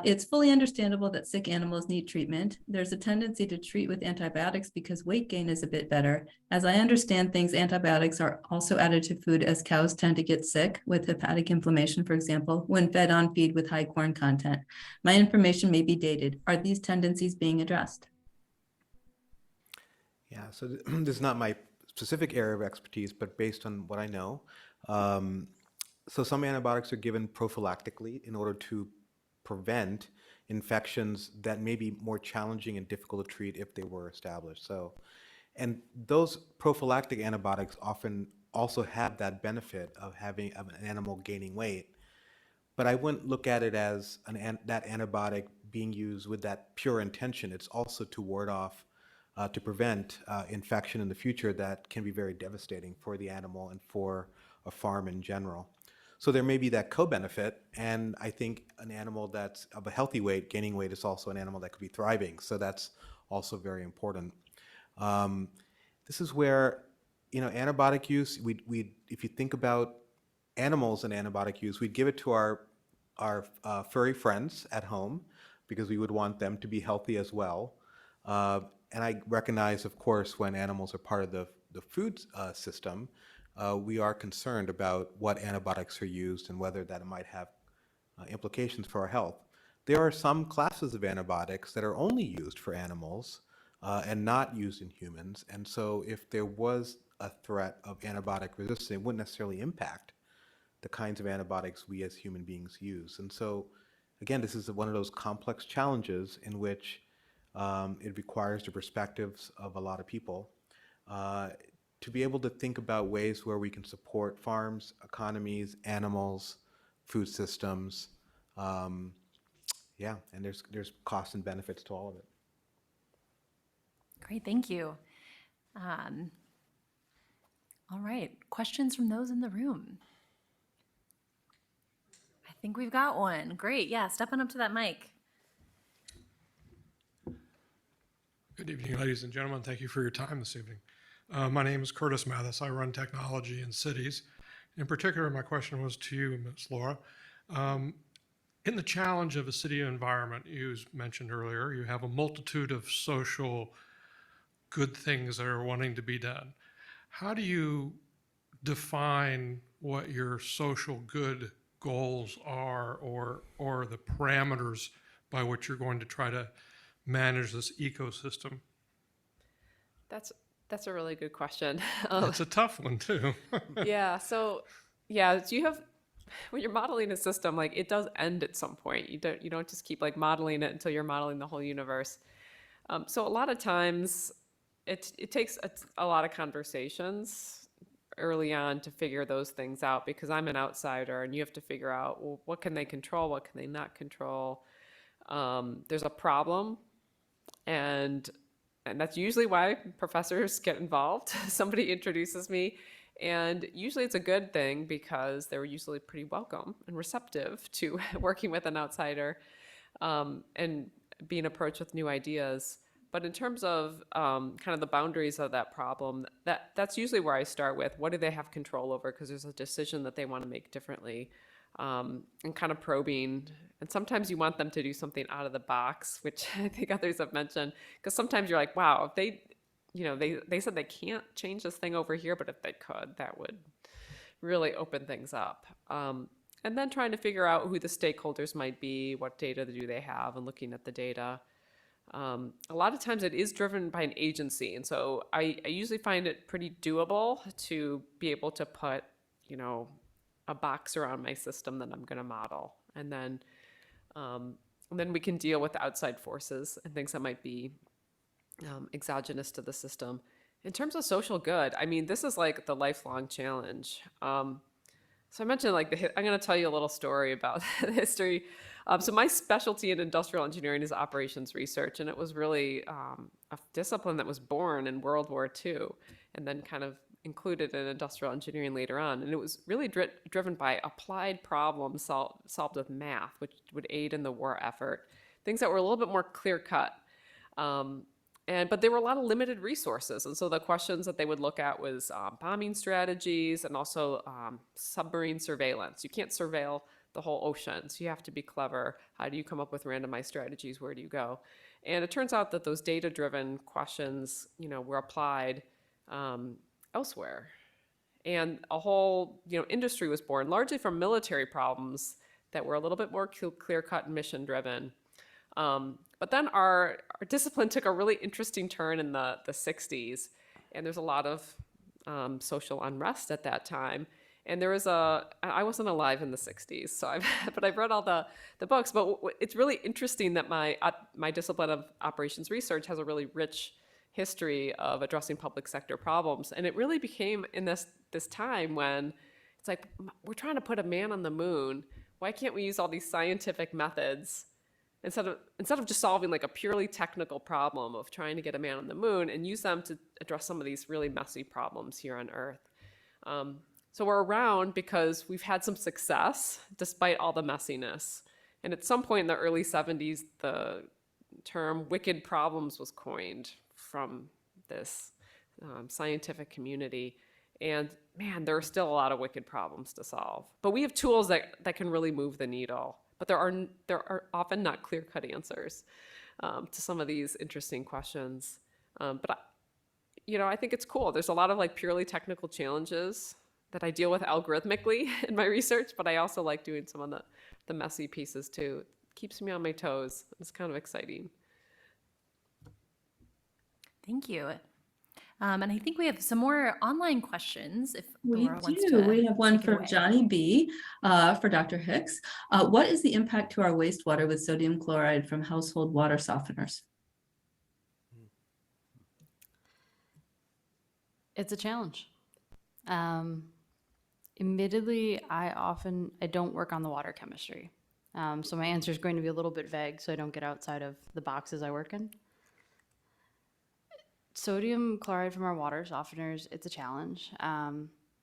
It's fully understandable that sick animals need treatment. There's a tendency to treat with antibiotics because weight gain is a bit better. As I understand things, antibiotics are also added to food as cows tend to get sick with hepatic inflammation, for example, when fed on feed with high corn content. My information may be dated. Are these tendencies being addressed? Yeah, so this is not my specific area of expertise, but based on what I know, so some antibiotics are given prophylactically in order to prevent infections that may be more challenging and difficult to treat if they were established. So, and those prophylactic antibiotics often also have that benefit of having of an animal gaining weight. But I wouldn't look at it as that antibiotic being used with that pure intention. It's also to ward off, to prevent infection in the future that can be very devastating for the animal and for a farm in general. So there may be that co-benefit, and I think an animal that's of a healthy weight, gaining weight, is also an animal that could be thriving. So that's also very important. This is where, antibiotic use, if you think about animals and antibiotic use, we'd give it to our furry friends at home because we would want them to be healthy as well. And I recognize, of course, when animals are part of the food system, we are concerned about what antibiotics are used and whether that might have implications for our health. There are some classes of antibiotics that are only used for animals and not used in humans. And so if there was a threat of antibiotic resistance, it wouldn't necessarily impact the kinds of antibiotics we as human beings use. And so, again, this is one of those complex challenges in which it requires the perspectives of a lot of people to be able to think about ways where we can support farms, economies, animals, food systems. Yeah, and there's costs and benefits to all of it. Great, thank you. All right, questions from those in the room? I think we've got one. Great, yeah, step on up to that mic. Good evening, ladies and gentlemen. Thank you for your time this evening. My name is Curtis Mathis. I run technology in cities. In particular, my question was to you, Ms. Laura. In the challenge of a city environment, you mentioned earlier, you have a multitude of social good things that are wanting to be done. How do you define what your social good goals are, or the parameters by which you're going to try to manage this ecosystem? That's a really good question. It's a tough one too. Yeah. So you have, when you're modeling a system, like, it does end at some point. You don't just keep like modeling it until you're modeling the whole universe. So a lot of times it takes a lot of conversations early on to figure those things out, because I'm an outsider and you have to figure out, well, what can they control? What can they not control? There's a problem, and that's usually why professors get involved. Somebody introduces me, and usually it's a good thing because they're usually pretty welcome and receptive to working with an outsider and being approached with new ideas. But in terms of kind of the boundaries of that problem, that's usually where I start with, what do they have control over? Because there's a decision that they want to make differently, and kind of probing. And sometimes you want them to do something out of the box, which I think others have mentioned, because sometimes you're like, wow, if they said they can't change this thing over here, but if they could, that would really open things up. And then trying to figure out who the stakeholders might be, what data do they have, and looking at the data. A lot of times it is driven by an agency. And so I usually find it pretty doable to be able to put, a box around my system that I'm going to model. And then we can deal with outside forces and things that might be exogenous to the system. In terms of social good, I mean, this is like the lifelong challenge. So I mentioned, like, I'm going to tell you a little story about the history. So my specialty in industrial engineering is operations research, and it was really a discipline that was born in World War II and then kind of included in industrial engineering later on. And it was really driven by applied problems solved with math, which would aid in the war effort, things that were a little bit more clear-cut. but there were a lot of limited resources. And so the questions that they would look at was bombing strategies and also submarine surveillance. You can't surveil the whole ocean, so you have to be clever. How do you come up with randomized strategies? Where do you go? And it turns out that those data-driven questions, were applied elsewhere. And a whole, industry was born, largely from military problems that were a little bit more clear-cut and mission-driven. But then our discipline took a really interesting turn in the 60s, and there's a lot of social unrest at that time. And there was I wasn't alive in the 60s, so but I've read all the books. But it's really interesting that my discipline of operations research has a really rich history of addressing public sector problems. And it really became in this time when it's like, we're trying to put a man on the moon. Why can't we use all these scientific methods instead of just solving like a purely technical problem of trying to get a man on the moon, and use them to address some of these really messy problems here on Earth? So we're around because we've had some success despite all the messiness. And at some point in the early 70s, the term wicked problems was coined from this scientific community. And man, there are still a lot of wicked problems to solve. But we have tools that can really move the needle. But there are often not clear-cut answers to some of these interesting questions. But I think it's cool. There's a lot of like purely technical challenges that I deal with algorithmically in my research, but I also like doing some of the messy pieces too. It keeps me on my toes. It's kind of exciting. Thank you. And I think we have some more online questions. If We Laura wants do. to We have one take it from away. Johnny B. For Dr. Hicks. What is the impact to our wastewater with sodium chloride from household water softeners? It's a challenge. Admittedly, I don't work on the water chemistry. So my answer is going to be a little bit vague, so I don't get outside of the boxes I work in. Sodium chloride from our water softeners, it's a challenge.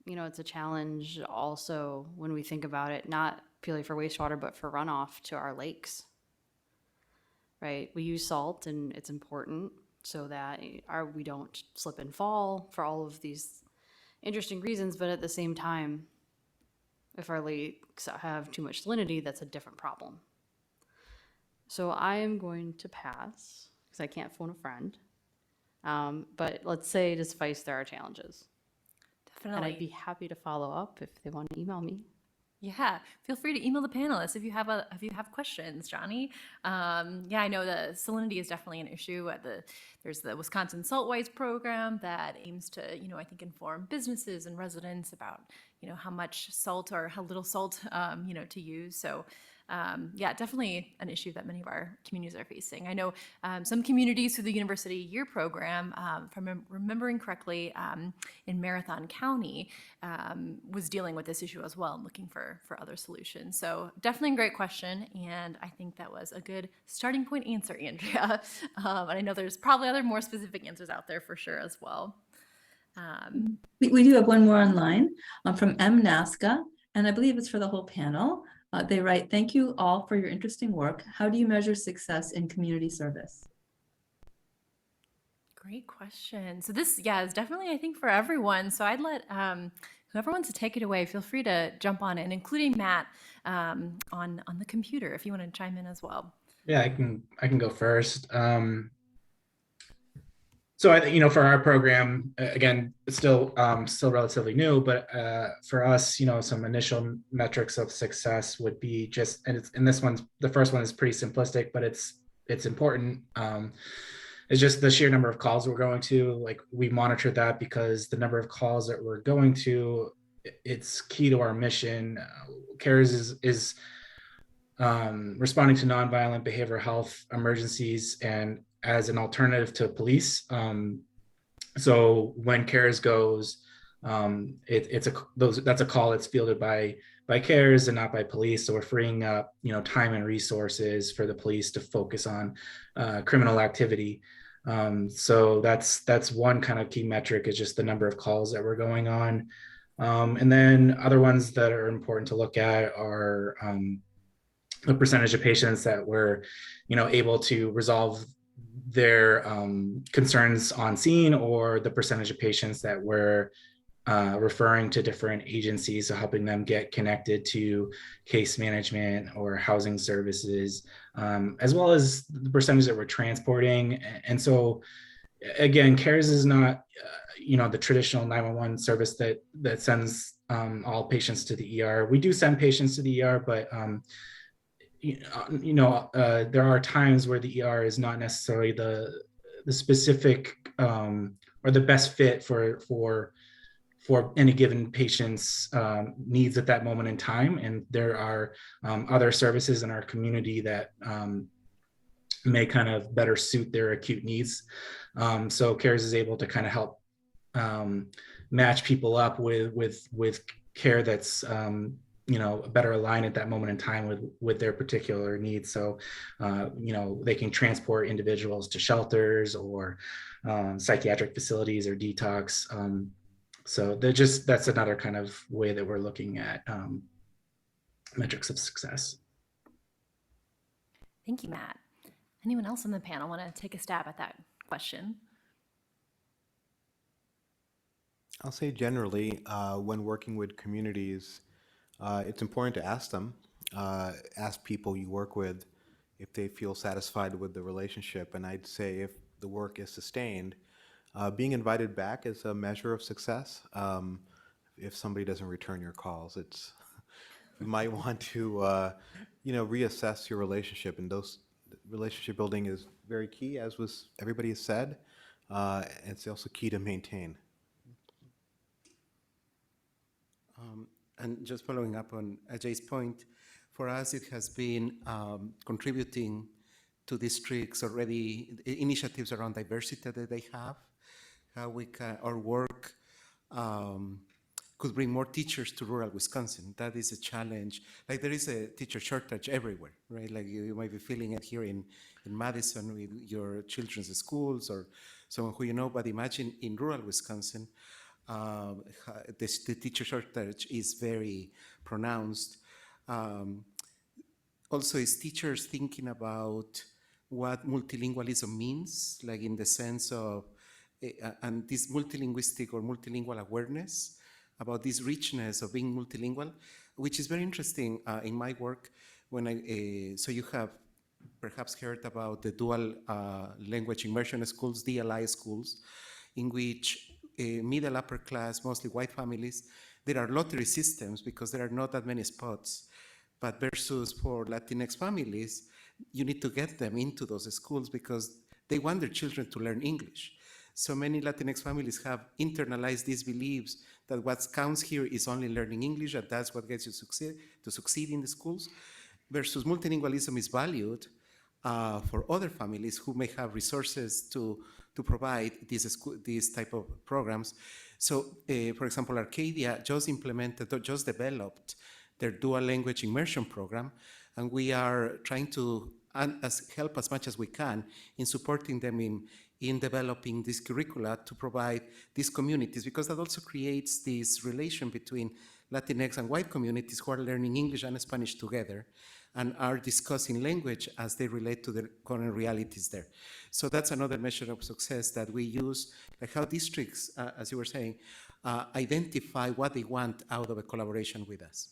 It's a challenge also when we think about it, not purely for wastewater, but for runoff to our lakes, right? We use salt, and it's important so that we don't slip and fall for all of these interesting reasons. But at the same time, if our lakes have too much salinity, that's a different problem. So I am going to pass because I can't phone a friend. But let's say to suffice, there are challenges. Definitely. And I'd be happy to follow up if they want to email me. Yeah, feel free to email the panelists if you have questions, Johnny. I know the salinity is definitely an issue. There's the Wisconsin Saltwise program that aims to, I think, inform businesses and residents about, how much salt or how little salt, to use. So, definitely an issue that many of our communities are facing. I know some communities through the UniverCity Year program, if I'm remembering correctly, in Marathon County, was dealing with this issue as well and looking for other solutions. So definitely a great question, and I think that was a good starting point answer, Andrea. And I know there's probably other more specific answers out there for sure as well. We do have one more online from M. Nasca, and I believe it's for the whole panel. They write, "Thank you all for your interesting work. How do you measure success in community service?" Great question. So this, is definitely, I think, for everyone. So I'd let whoever wants to take it away, feel free to jump on in, including Matt on the computer, if you want to chime in as well. Yeah, I can go first. So I think, for our program, again, it's still relatively new, but for us, some initial metrics of success would be just, the first one is pretty simplistic, but it's important. It's just the sheer number of calls we're going to. Like, we monitor that because the number of calls that we're going to, it's key to our mission. CARES is responding to nonviolent behavioral health emergencies and as an alternative to police. So when CARES goes, that's a call that's fielded by CARES and not by police. So we're freeing up, time and resources for the police to focus on criminal activity. So that's one kind of key metric, is just the number of calls that we're going on. And then other ones that are important to look at are the percentage of patients that we're, able to resolve their concerns on scene or the percentage of patients that were referring to different agencies, so helping them get connected to case management or housing services, as well as the percentage that we're transporting. And so, again, CARES is not, the traditional 911 service that sends all patients to the ER. We do send patients to the ER, but there are times where the ER is not necessarily the specific or the best fit for any given patient's needs at that moment in time. And there are other services in our community that may kind of better suit their acute needs. So CARES is able to kind of help match people up with care that's better aligned at that moment in time with their particular needs. So they can transport individuals to shelters or psychiatric facilities or detox. So that's another kind of way that we're looking at metrics of success. Thank you, Matt. Anyone else on the panel want to take a stab at that question? I'll say generally, when working with communities, it's important to ask them, ask people you work with if they feel satisfied with the relationship. And I'd say if the work is sustained, being invited back is a measure of success. If somebody doesn't return your calls, you might want to, reassess your relationship. And those relationship building is very key, as everybody has said. It's also key to maintain. And just following up on Ajay's point, for us it has been contributing to districts already, initiatives around diversity that they have, how we can, our work could bring more teachers to rural Wisconsin. That is a challenge. Like there is a teacher shortage everywhere, right? Like you might be feeling it here in Madison with your children's schools or someone who you know, but imagine in rural Wisconsin, the teacher shortage is very pronounced. Also, is teachers thinking about what multilingualism means, like in the sense of, and this multilinguistic or multilingual awareness about this richness of being multilingual, which is very interesting in my work. So you have perhaps heard about the dual language immersion schools, DLI schools, in which middle upper class, mostly white families, there are lottery systems because there are not that many spots. But versus for Latinx families, you need to get them into those schools because they want their children to learn English. So many Latinx families have internalized these beliefs that what counts here is only learning English, and that's what gets you to succeed in the schools, versus multilingualism is valued for other families who may have resources to provide these type of programs. So, for example, Arcadia just developed their dual language immersion program, and we are trying to help as much as we can in supporting them in developing this curricula to provide these communities, because that also creates this relation between Latinx and white communities who are learning English and Spanish together and are discussing language as they relate to the current realities there. So that's another measure of success that we use, like how districts, as you were saying, identify what they want out of a collaboration with us.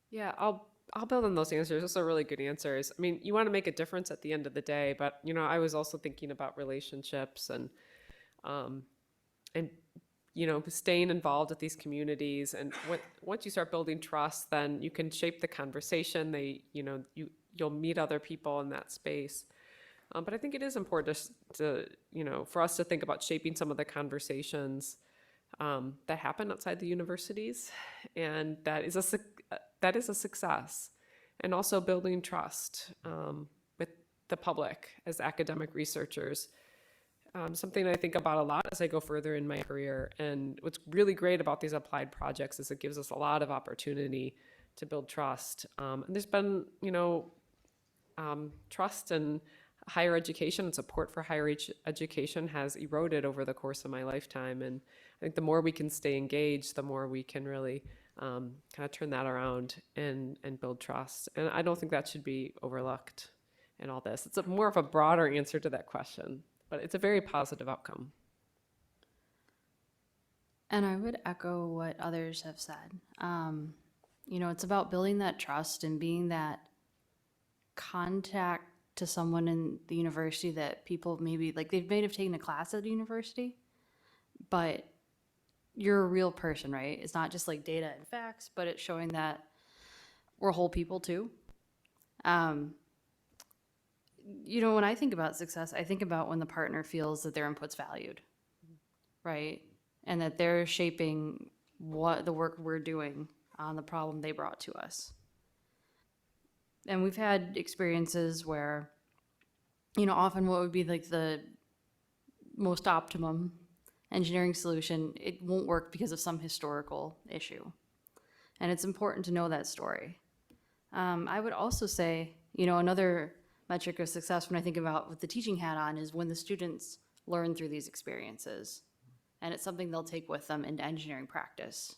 Yeah, I'll build on those answers. Those are really good answers. I mean, you want to make a difference at the end of the day, but I was also thinking about relationships and staying involved with these communities. And once you start building trust, then you can shape the conversation. You'll meet other people in that space. But I think it is important for us to think about shaping some of the conversations that happen outside the universities, and that is a success. And also building trust with the public as academic researchers. Something I think about a lot as I go further in my career. And what's really great about these applied projects is it gives us a lot of opportunity to build trust. And there's been, trust in higher education and support for higher education has eroded over the course of my lifetime. And I think the more we can stay engaged, the more we can really kind of turn that around and build trust. And I don't think that should be overlooked in all this. It's more of a broader answer to that question, but it's a very positive outcome. And I would echo what others have said. It's about building that trust and being that contact to someone in the university that people maybe, like, they may have taken a class at the university, but you're a real person, right? It's not just like data and facts, but it's showing that we're whole people too. When I think about success, I think about when the partner feels that their input's valued, right? And that they're shaping what the work we're doing on the problem they brought to us. And we've had experiences where, often what would be like the most optimum engineering solution, it won't work because of some historical issue. And it's important to know that story. I would also say, another metric of success when I think about with the teaching hat on is when the students learn through these experiences. And it's something they'll take with them into engineering practice.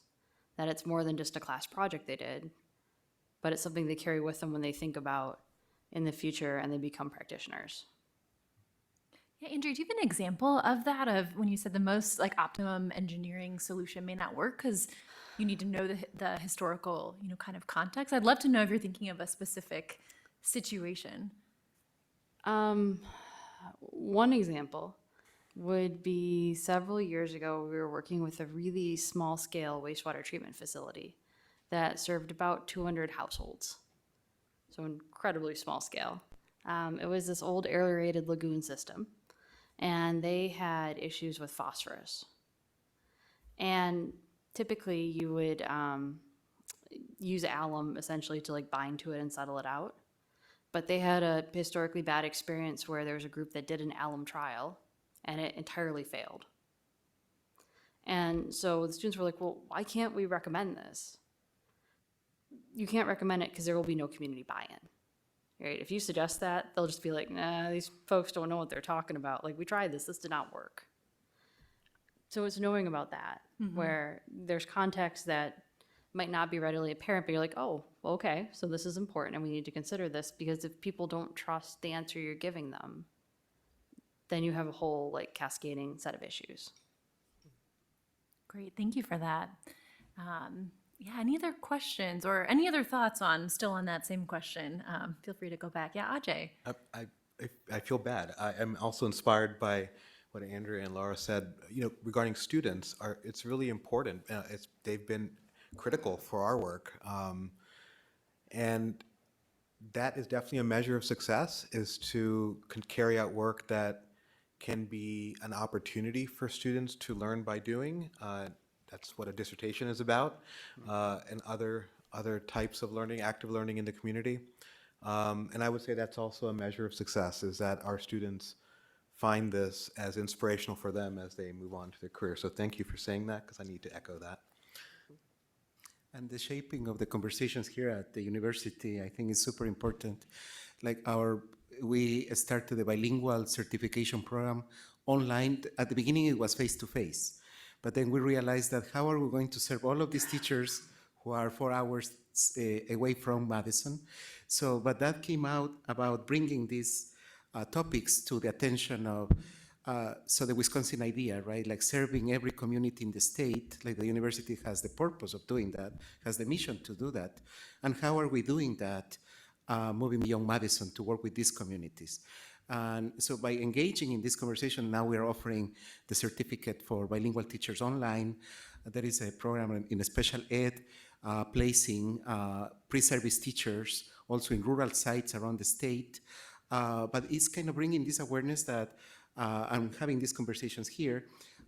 That it's more than just a class project they did, but it's something they carry with them when they think about in the future and they become practitioners. Yeah, Andrea, do you have an example of that, of when you said the most optimum engineering solution may not work because you need to know the historical, kind of context? I'd love to know if you're thinking of a specific situation. One example would be several years ago, we were working with a really small scale wastewater treatment facility that served about 200 households. So incredibly small scale. It was this old aerated lagoon system, and they had issues with phosphorus. And typically you would use alum essentially to bind to it and settle it out. But they had a historically bad experience where there was a group that did an alum trial and it entirely failed. And so the students were like, well, why can't we recommend this? You can't recommend it because there will be no community buy-in, right? If you suggest that, they'll just be like, nah, these folks don't know what they're talking about. We tried this did not work. So it's knowing about that, where there's context that might not be readily apparent, but you're like, oh, okay, so this is important and we need to consider this, because if people don't trust the answer you're giving them, then you have a whole cascading set of issues. Great, thank you for that. Any other questions or any other thoughts still on that same question? Feel free to go back. Yeah, Ajay. I feel bad. I am also inspired by what Andrea and Laura said, regarding students. It's really important. They've been critical for our work. And that is definitely a measure of success, is to carry out work that can be an opportunity for students to learn by doing. That's what a dissertation is about, and other types of learning, active learning in the community. And I would say that's also a measure of success, is that our students find this as inspirational for them as they move on to their career. So thank you for saying that, because I need to echo that. And the shaping of the conversations here at the university, I think, is super important. We started the bilingual certification program online. At the beginning, it was face-to-face. But then we realized that how are we going to serve all of these teachers who are 4 hours away from Madison? But that came out about bringing these topics to the attention of the Wisconsin idea, right? Serving every community in the state, the university has the purpose of doing that, has the mission to do that. And how are we doing that, moving beyond Madison to work with these communities? And so by engaging in this conversation, now we're offering the certificate for bilingual teachers online. There is a program in special ed, placing pre-service teachers also in rural sites around the state. But it's kind of bringing this awareness that I'm having these conversations here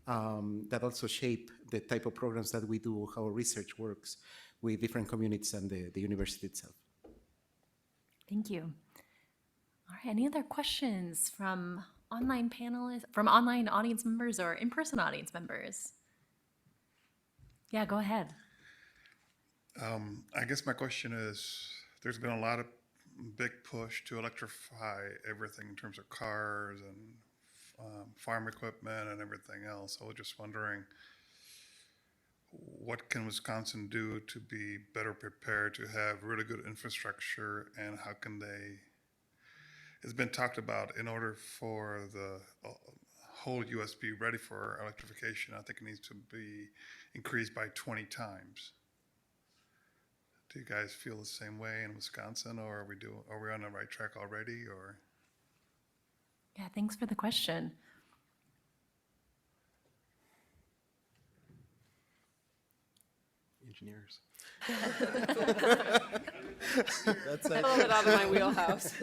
that also shape the type of programs that we do, how our research works with different communities and the university itself. Thank you. All right, any other questions from online panelists, from online audience members or in-person audience members? Yeah, go ahead. I guess my question is, there's been a lot of big push to electrify everything in terms of cars and farm equipment and everything else. I was just wondering, what can Wisconsin do to be better prepared to have really good infrastructure, and how can they, it's been talked about, in order for the whole US be ready for electrification, I think it needs to be increased by 20 times. Do you guys feel the same way in Wisconsin, or are we on the right track already, or? Yeah, thanks for the question. Engineers. That's a little bit out of my wheelhouse.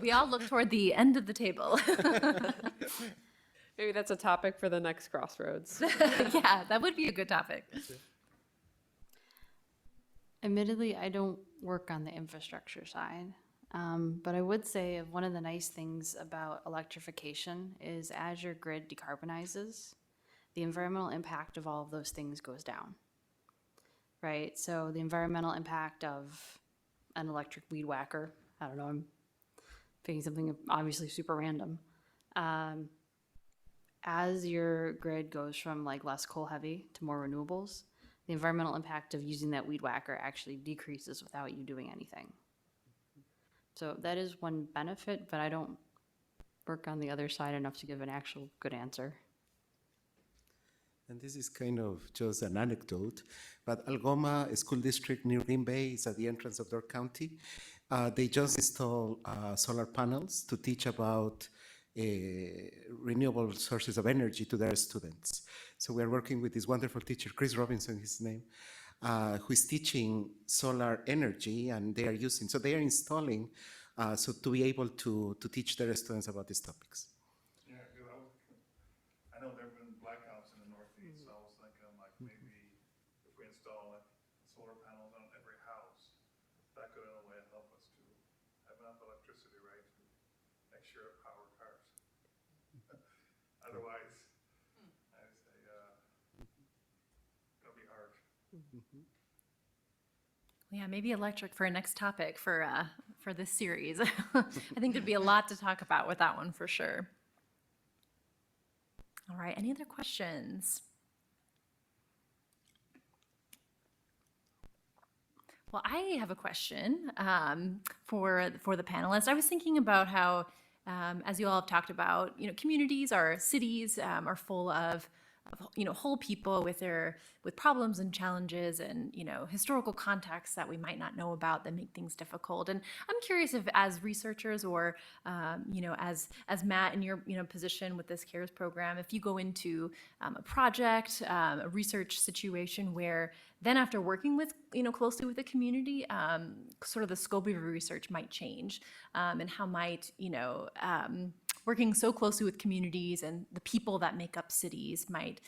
We all look toward the end of the table. Maybe that's a topic for the next Crossroads. Yeah, that would be a good topic. Admittedly, I don't work on the infrastructure side, but I would say one of the nice things about electrification is as your grid decarbonizes, the environmental impact of all of those things goes down, right? So the environmental impact of an electric weed whacker, I don't know, I'm picking something obviously super random. As your grid goes from like less coal heavy to more renewables, the environmental impact of using that weed whacker actually decreases without you doing anything. So that is one benefit, but I don't work on the other side enough to give an actual good answer. And this is kind of just an anecdote, but Algoma School District near Green Bay is at the entrance of their county. They just installed solar panels to teach about renewable sources of energy to their students. So we are working with this wonderful teacher, Chris Robinson, his name, who is teaching solar energy, and they are using, so they are installing, so to be able to teach their students about these topics. Yeah, I know there have been blackouts in the Northeast, so I was thinking like maybe if we install like solar panels on every house, that could in a way help us to have enough electricity, right, to make sure to power cars. Otherwise, I say, it'll be hard. Yeah, maybe electric for a next topic for this series. I think there'd be a lot to talk about with that one for sure. All right, any other questions? Well, I have a question for the panelists. I was thinking about how, as you all have talked about, communities, our cities are full of whole people with problems and challenges and historical contexts that we might not know about that make things difficult. And I'm curious if, as researchers or as Matt in your position with this CARES program, if you go into a project, a research situation where then after working with closely with the community, sort of the scope of your research might change, and how might working so closely with communities and the people that make up cities might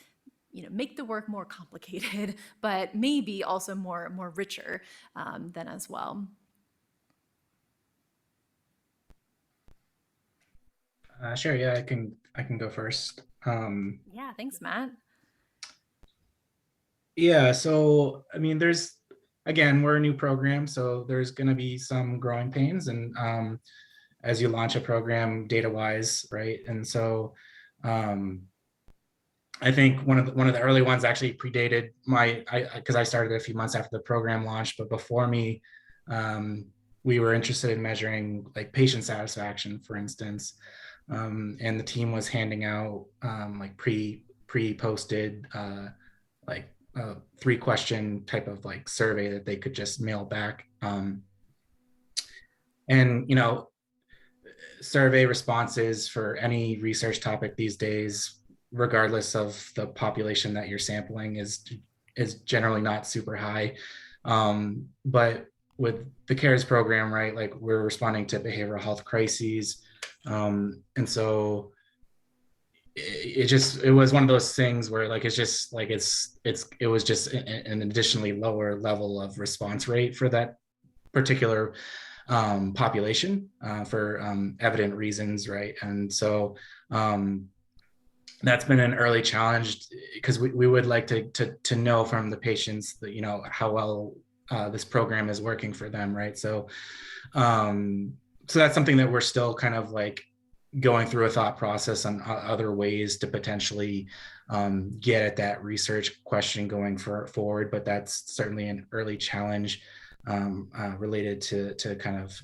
make the work more complicated, but maybe also more richer than as well. Sure, yeah, I can go first. Yeah, thanks, Matt. Yeah, so I mean, again, we're a new program, so there's going to be some growing pains, and as you launch a program data-wise, right? And so I think one of the early ones actually predated because I started a few months after the program launched, but before me, we were interested in measuring like patient satisfaction, for instance, and the team was handing out like pre-posted like 3-question type of like survey that they could just mail back, and survey responses for any research topic these days, regardless of the population that you're sampling, is generally not super high. But with the CARES program, right, like we're responding to behavioral health crises. And so it was one of those things where like, it was just an additionally lower level of response rate for that particular population for evident reasons, right? And so that's been an early challenge, because we would like to know from the patients that how well this program is working for them, right? So so that's something that we're still kind of like going through a thought process on other ways to potentially get at that research question going forward. But that's certainly an early challenge related to kind of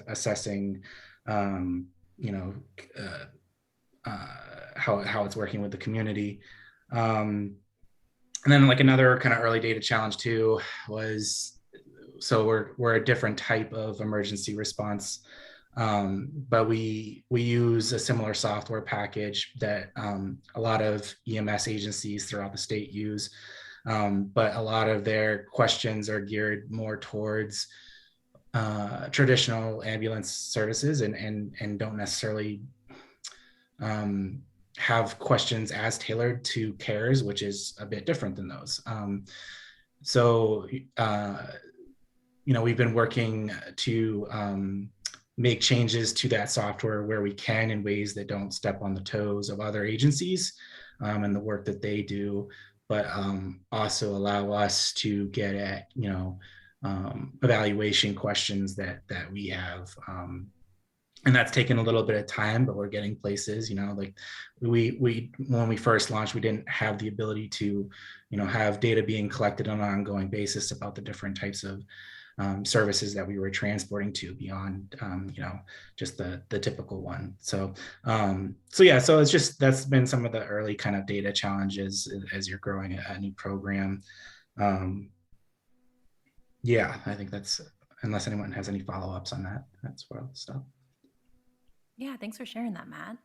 assessing, you know, how it's working with the community. And then like another kind of early data challenge too was, so we're a different type of emergency response, but we use a similar software package that a lot of EMS agencies throughout the state use, but a lot of their questions are geared more towards traditional ambulance services and don't necessarily have questions as tailored to CARES, which is a bit different than those. So, you know, we've been working to make changes to that software where we can in ways that don't step on the toes of other agencies and the work that they do, but also allow us to get at, you know, evaluation questions that we have. And that's taken a little bit of time, but we're getting places, you know, like we when we first launched, we didn't have the ability to, you know, have data being collected on an ongoing basis about the different types of services that we were transporting to beyond, you know, just the typical one. So, so yeah, so it's just, that's been some of the early kind of data challenges as you're growing a new program. Yeah, I think that's, unless anyone has any follow-ups on that, that's where I'll stop. Yeah, thanks for sharing that, Matt.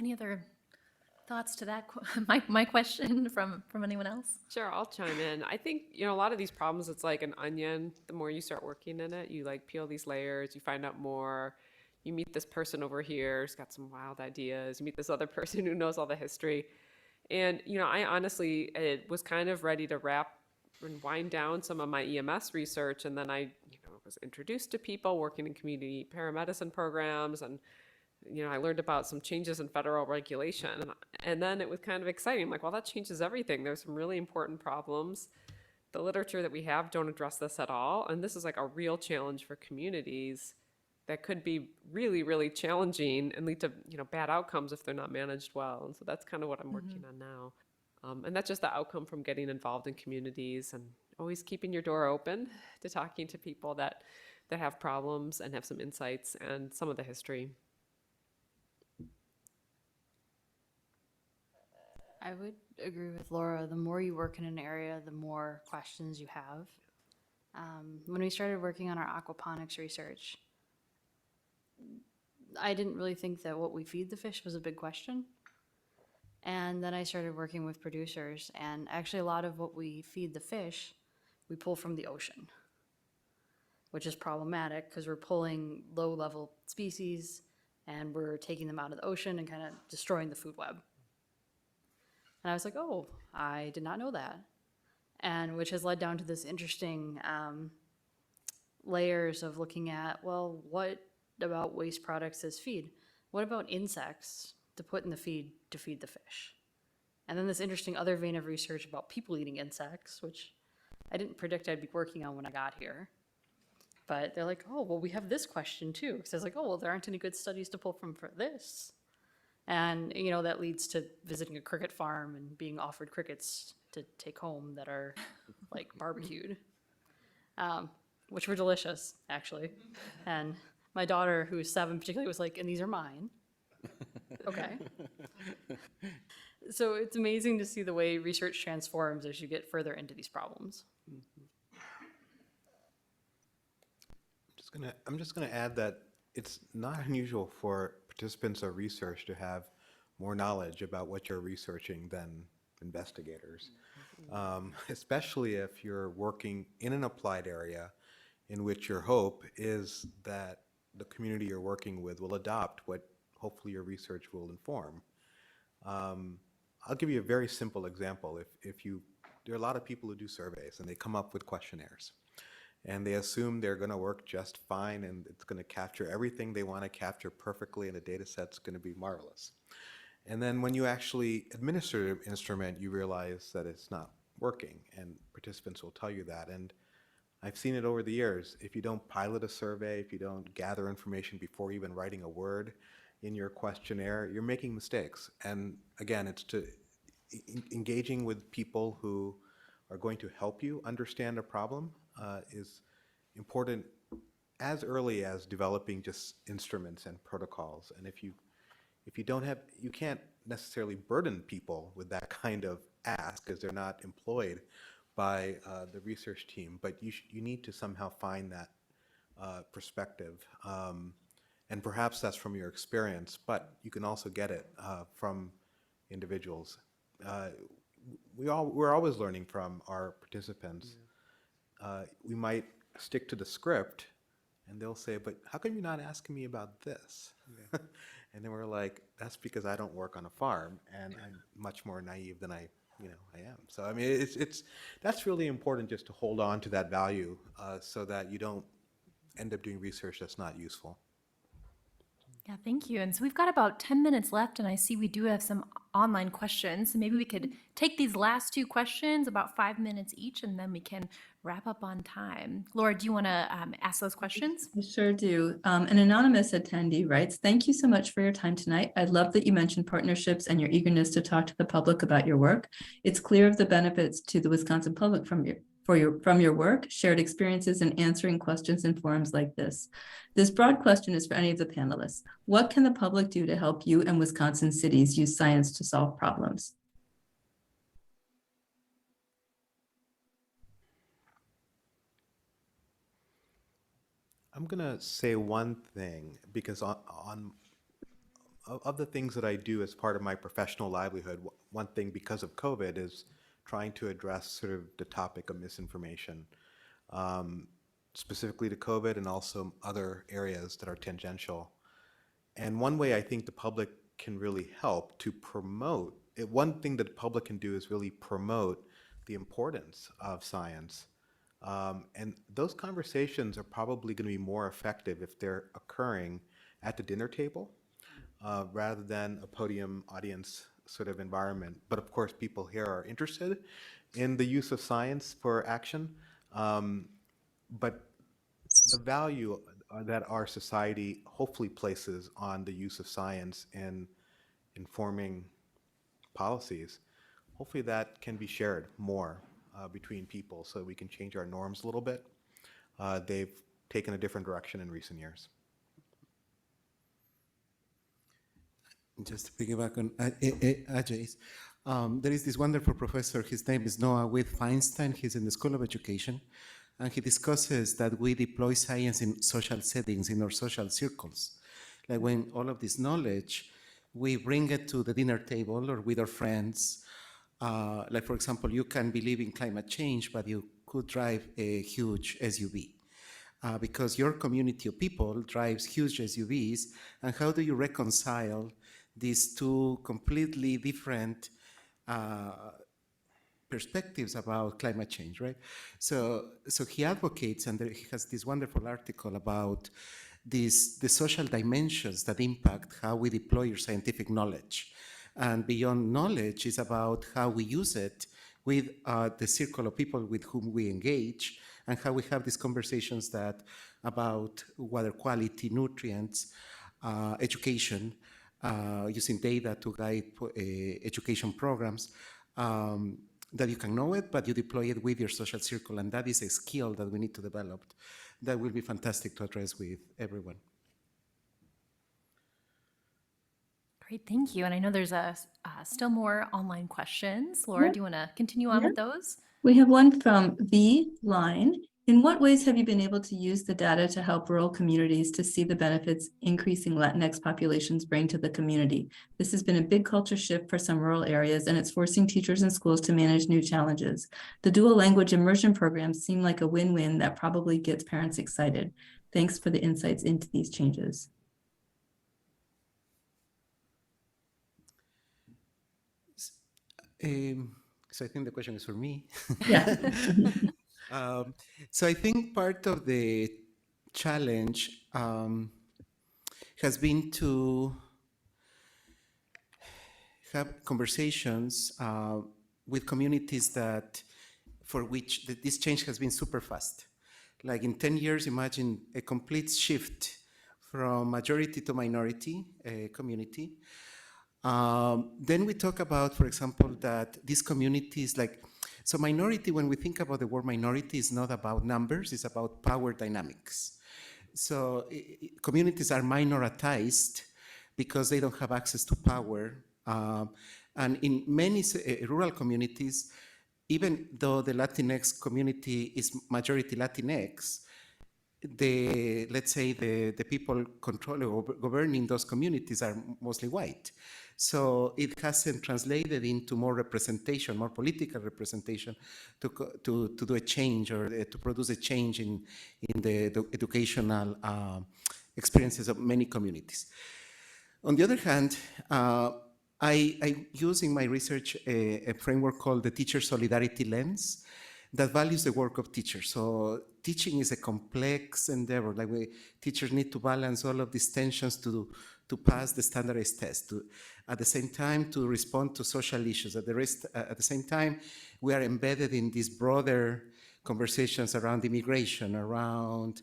Any other thoughts to that, my question from anyone else? Sure, I'll chime in. I think, you know, a lot of these problems, it's like an onion. The more you start working in it, you like peel these layers, you find out more. You meet this person over here who's got some wild ideas. You meet this other person who knows all the history. And, you know, I honestly was kind of ready to wrap and wind down some of my EMS research. And then I, you know, was introduced to people working in community paramedicine programs, and you know, I learned about some changes in federal regulation, and then it was kind of exciting. I'm like, well, that changes everything. There's some really important problems. The literature that we have don't address this at all, and this is like a real challenge for communities that could be really, really challenging and lead to, you know, bad outcomes if they're not managed well. And so that's kind of what I'm working on now. And that's just the outcome from getting involved in communities and always keeping your door open to talking to people that have problems and have some insights and some of the history. I would agree with Laura. The more you work in an area, the more questions you have. When we started working on our aquaponics research, I didn't really think that what we feed the fish was a big question. And then I started working with producers, and actually a lot of what we feed the fish, we pull from the ocean, which is problematic because we're pulling low-level species and we're taking them out of the ocean and kind of destroying the food web. And I was like, oh, I did not know that. And which has led down to this interesting layers of looking at, well, what about waste products as feed? What about insects to put in the feed to feed the fish? And then this interesting other vein of research about people eating insects, which I didn't predict I'd be working on when I got here. But they're like, oh, well, we have this question too. Because I was like, oh, well, there aren't any good studies to pull from for this. And, you know, that leads to visiting a cricket farm and being offered crickets to take home that are like barbecued, which were delicious, actually. And my daughter, who's 7 particularly, was like, and these are mine. Okay. So it's amazing to see the way research transforms as you get further into these problems. I'm just gonna add that it's not unusual for participants of research to have more knowledge about what you're researching than investigators, especially if you're working in an applied area in which your hope is that the community you're working with will adopt what hopefully your research will inform. I'll give you a very simple example. There are a lot of people who do surveys and they come up with questionnaires. And they assume they're going to work just fine and it's going to capture everything they want to capture perfectly and the data set's going to be marvelous. And then when you actually administer the instrument, you realize that it's not working, and participants will tell you that. And I've seen it over the years. If you don't pilot a survey, if you don't gather information before even writing a word in your questionnaire, you're making mistakes. And again, it's to engaging with people who are going to help you understand a problem is important as early as developing just instruments and protocols. And if you don't have, you can't necessarily burden people with that kind of ask because they're not employed by the research team, but you need to somehow find that perspective. And perhaps that's from your experience, but you can also get it from individuals. We're always learning from our participants. We might stick to the script and they'll say, but how come you're not asking me about this? Yeah. And then we're like, that's because I don't work on a farm and I'm much more naive than I am. So I mean, that's really important, just to hold on to that value so that you don't end up doing research that's not useful. Yeah, thank you. And so we've got about 10 minutes left, and I see we do have some online questions. So maybe we could take these last two questions, about 5 minutes each, and then we can wrap up on time. Laura, do you want to ask those questions? I sure do. An anonymous attendee writes, "Thank you so much for your time tonight. I love that you mentioned partnerships and your eagerness to talk to the public about your work. It's clear of the benefits to the Wisconsin public from your work, shared experiences, and answering questions in forums like this. This broad question is for any of the panelists. What can the public do to help you and Wisconsin cities use science to solve problems?" I'm gonna say one thing, because of the things that I do as part of my professional livelihood, one thing because of COVID is trying to address sort of the topic of misinformation, specifically to COVID and also other areas that are tangential. And one way I think the public can really help to promote, one thing that the public can do is really promote the importance of science. And those conversations are probably going to be more effective if they're occurring at the dinner table rather than a podium audience sort of environment. But of course, people here are interested in the use of science for action. But the value that our society hopefully places on the use of science in informing policies, hopefully that can be shared more between people so we can change our norms a little bit. They've taken a different direction in recent years. Just to piggyback on Ajay's, there is this wonderful professor, his name is Noah With Feinstein, he's in the School of Education, and he discusses that we deploy science in social settings, in our social circles. Like when all of this knowledge, we bring it to the dinner table or with our friends. Like for example, you can believe in climate change, but you could drive a huge SUV. Because your community of people drives huge SUVs, and how do you reconcile these two completely different perspectives about climate change, right? So he advocates, and he has this wonderful article about the social dimensions that impact how we deploy your scientific knowledge. And beyond knowledge is about how we use it with the circle of people with whom we engage, and how we have these conversations about water quality, nutrients, education, using data to guide education programs, that you can know it, but you deploy it with your social circle. And that is a skill that we need to develop that will be fantastic to address with everyone. Great, thank you. And I know there's still more online questions. Laura, Yeah. do you want to continue on with those? We have one from V Line. In what ways have you been able to use the data to help rural communities to see the benefits increasing Latinx populations bring to the community? This has been a big culture shift for some rural areas, and it's forcing teachers and schools to manage new challenges. The dual language immersion programs seem like a win-win that probably gets parents excited. Thanks for the insights into these changes. So I think the question is for me. Yeah. So I think part of the challenge has been to have conversations with communities for which this change has been super fast. Like in 10 years, imagine a complete shift from majority to minority community. Then we talk about, for example, that these communities so minority, when we think about the word minority, is not about numbers, it's about power dynamics. So communities are minoritized because they don't have access to power. And in many rural communities, even though the Latinx community is majority Latinx, let's say the people controlling or governing those communities are mostly white. So it hasn't translated into more representation, more political representation to do a change or to produce a change in the educational experiences of many communities. On the other hand, I use in my research a framework called the Teacher Solidarity Lens that values the work of teachers. So teaching is a complex endeavor. Teachers need to balance all of these tensions to pass the standardized test, at the same time to respond to social issues. At the same time, we are embedded in these broader conversations around immigration, around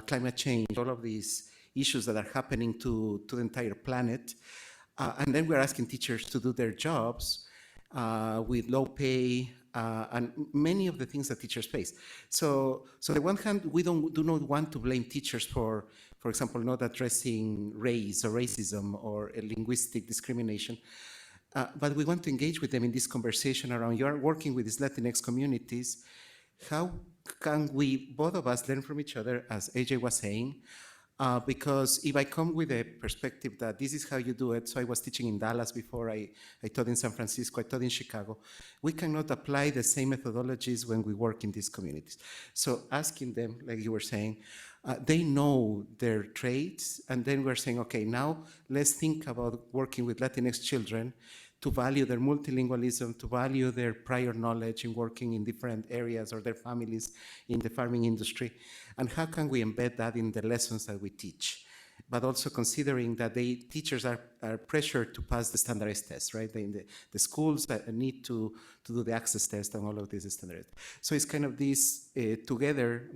climate change, all of these issues that are happening to the entire planet. And then we're asking teachers to do their jobs with low pay, and many of the things that teachers face. So on the one hand, we do not want to blame teachers for example, not addressing race or racism or linguistic discrimination, but we want to engage with them in this conversation around, you are working with these Latinx communities, how can we, both of us, learn from each other, as Ajay was saying, because if I come with a perspective that this is how you do it, so I was teaching in Dallas before, I taught in San Francisco, I taught in Chicago, we cannot apply the same methodologies when we work in these communities. So asking them, like you were saying, they know their traits, and then we're saying, okay, now let's think about working with Latinx children to value their multilingualism, to value their prior knowledge in working in different areas or their families in the farming industry, and how can we embed that in the lessons that we teach? But also considering that teachers are pressured to pass the standardized tests, right? The schools that need to do the access test and all of this is standardized. So it's kind of this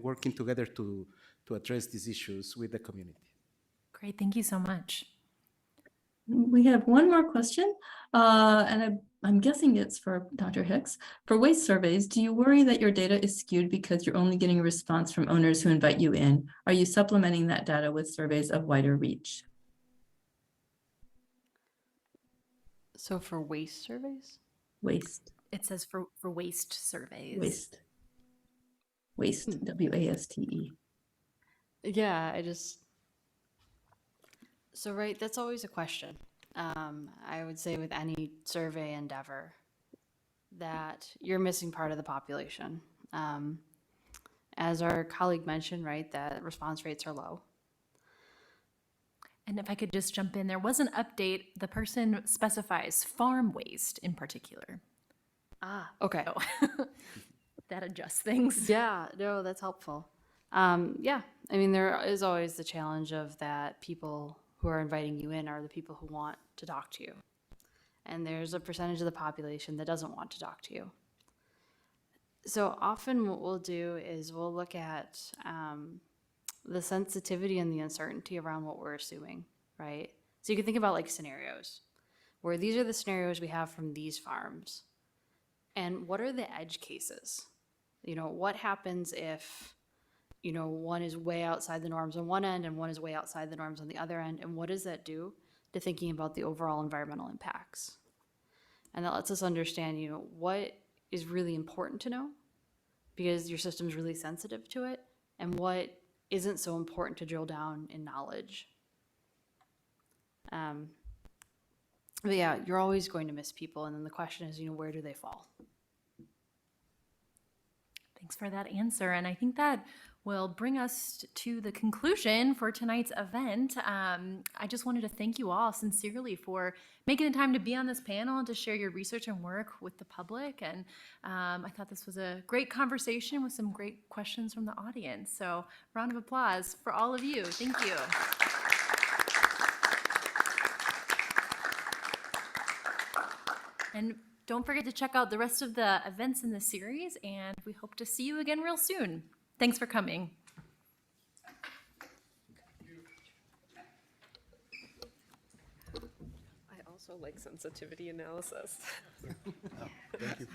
working together to address these issues with the community. Great, thank you so much. We have one more question, and I'm guessing it's for Dr. Hicks. For waste surveys, do you worry that your data is skewed because you're only getting a response from owners who invite you in? Are you supplementing that data with surveys of wider reach? So for waste surveys? Waste. It says for waste surveys. Waste, W-A-S-T-E. Yeah, so right, that's always a question. I would say with any survey endeavor that you're missing part of the population. As our colleague mentioned, right, that response rates are low. And if I could just jump in, there was an update. The person specifies farm waste in particular. Okay. So that adjusts things. Yeah, no, that's helpful. Yeah, I mean, there is always the challenge of that people who are inviting you in are the people who want to talk to you. And there's a percentage of the population that doesn't want to talk to you. So often what we'll do is we'll look at the sensitivity and the uncertainty around what we're assuming, right? So you can think about like scenarios where these are the scenarios we have from these farms. And what are the edge cases? You know, what happens if, you know, one is way outside the norms on one end and one is way outside the norms on the other end? And what does that do to thinking about the overall environmental impacts? And that lets us understand, you know, what is really important to know because your system's really sensitive to it, and what isn't so important to drill down in knowledge. But yeah, you're always going to miss people, and then the question is, you know, where do they fall? Thanks for that answer. And I think that will bring us to the conclusion for tonight's event. I just wanted to thank you all sincerely for making the time to be on this panel and to share your research and work with the public. And I thought this was a great conversation with some great questions from the audience. So round of applause for all of you. Thank you. And don't forget to check out the rest of the events in the series, and we hope to see you again real soon. Thanks for coming. I also like sensitivity analysis. Thank you.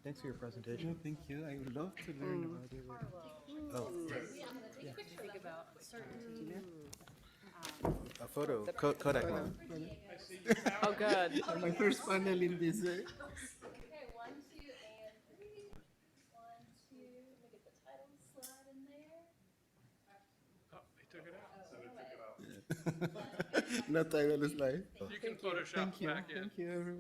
Thanks for your presentation. Thank you. I would love to learn about it. Oh, Think about certainty. a photo, Kodak one. Oh, good. My first panel in this. Okay, 1, 2, and 3. 1, 2. Let me get the title slide in there. Oh, they took it out. No title slide. You can Photoshop Thank you. back in. Thank you, everyone.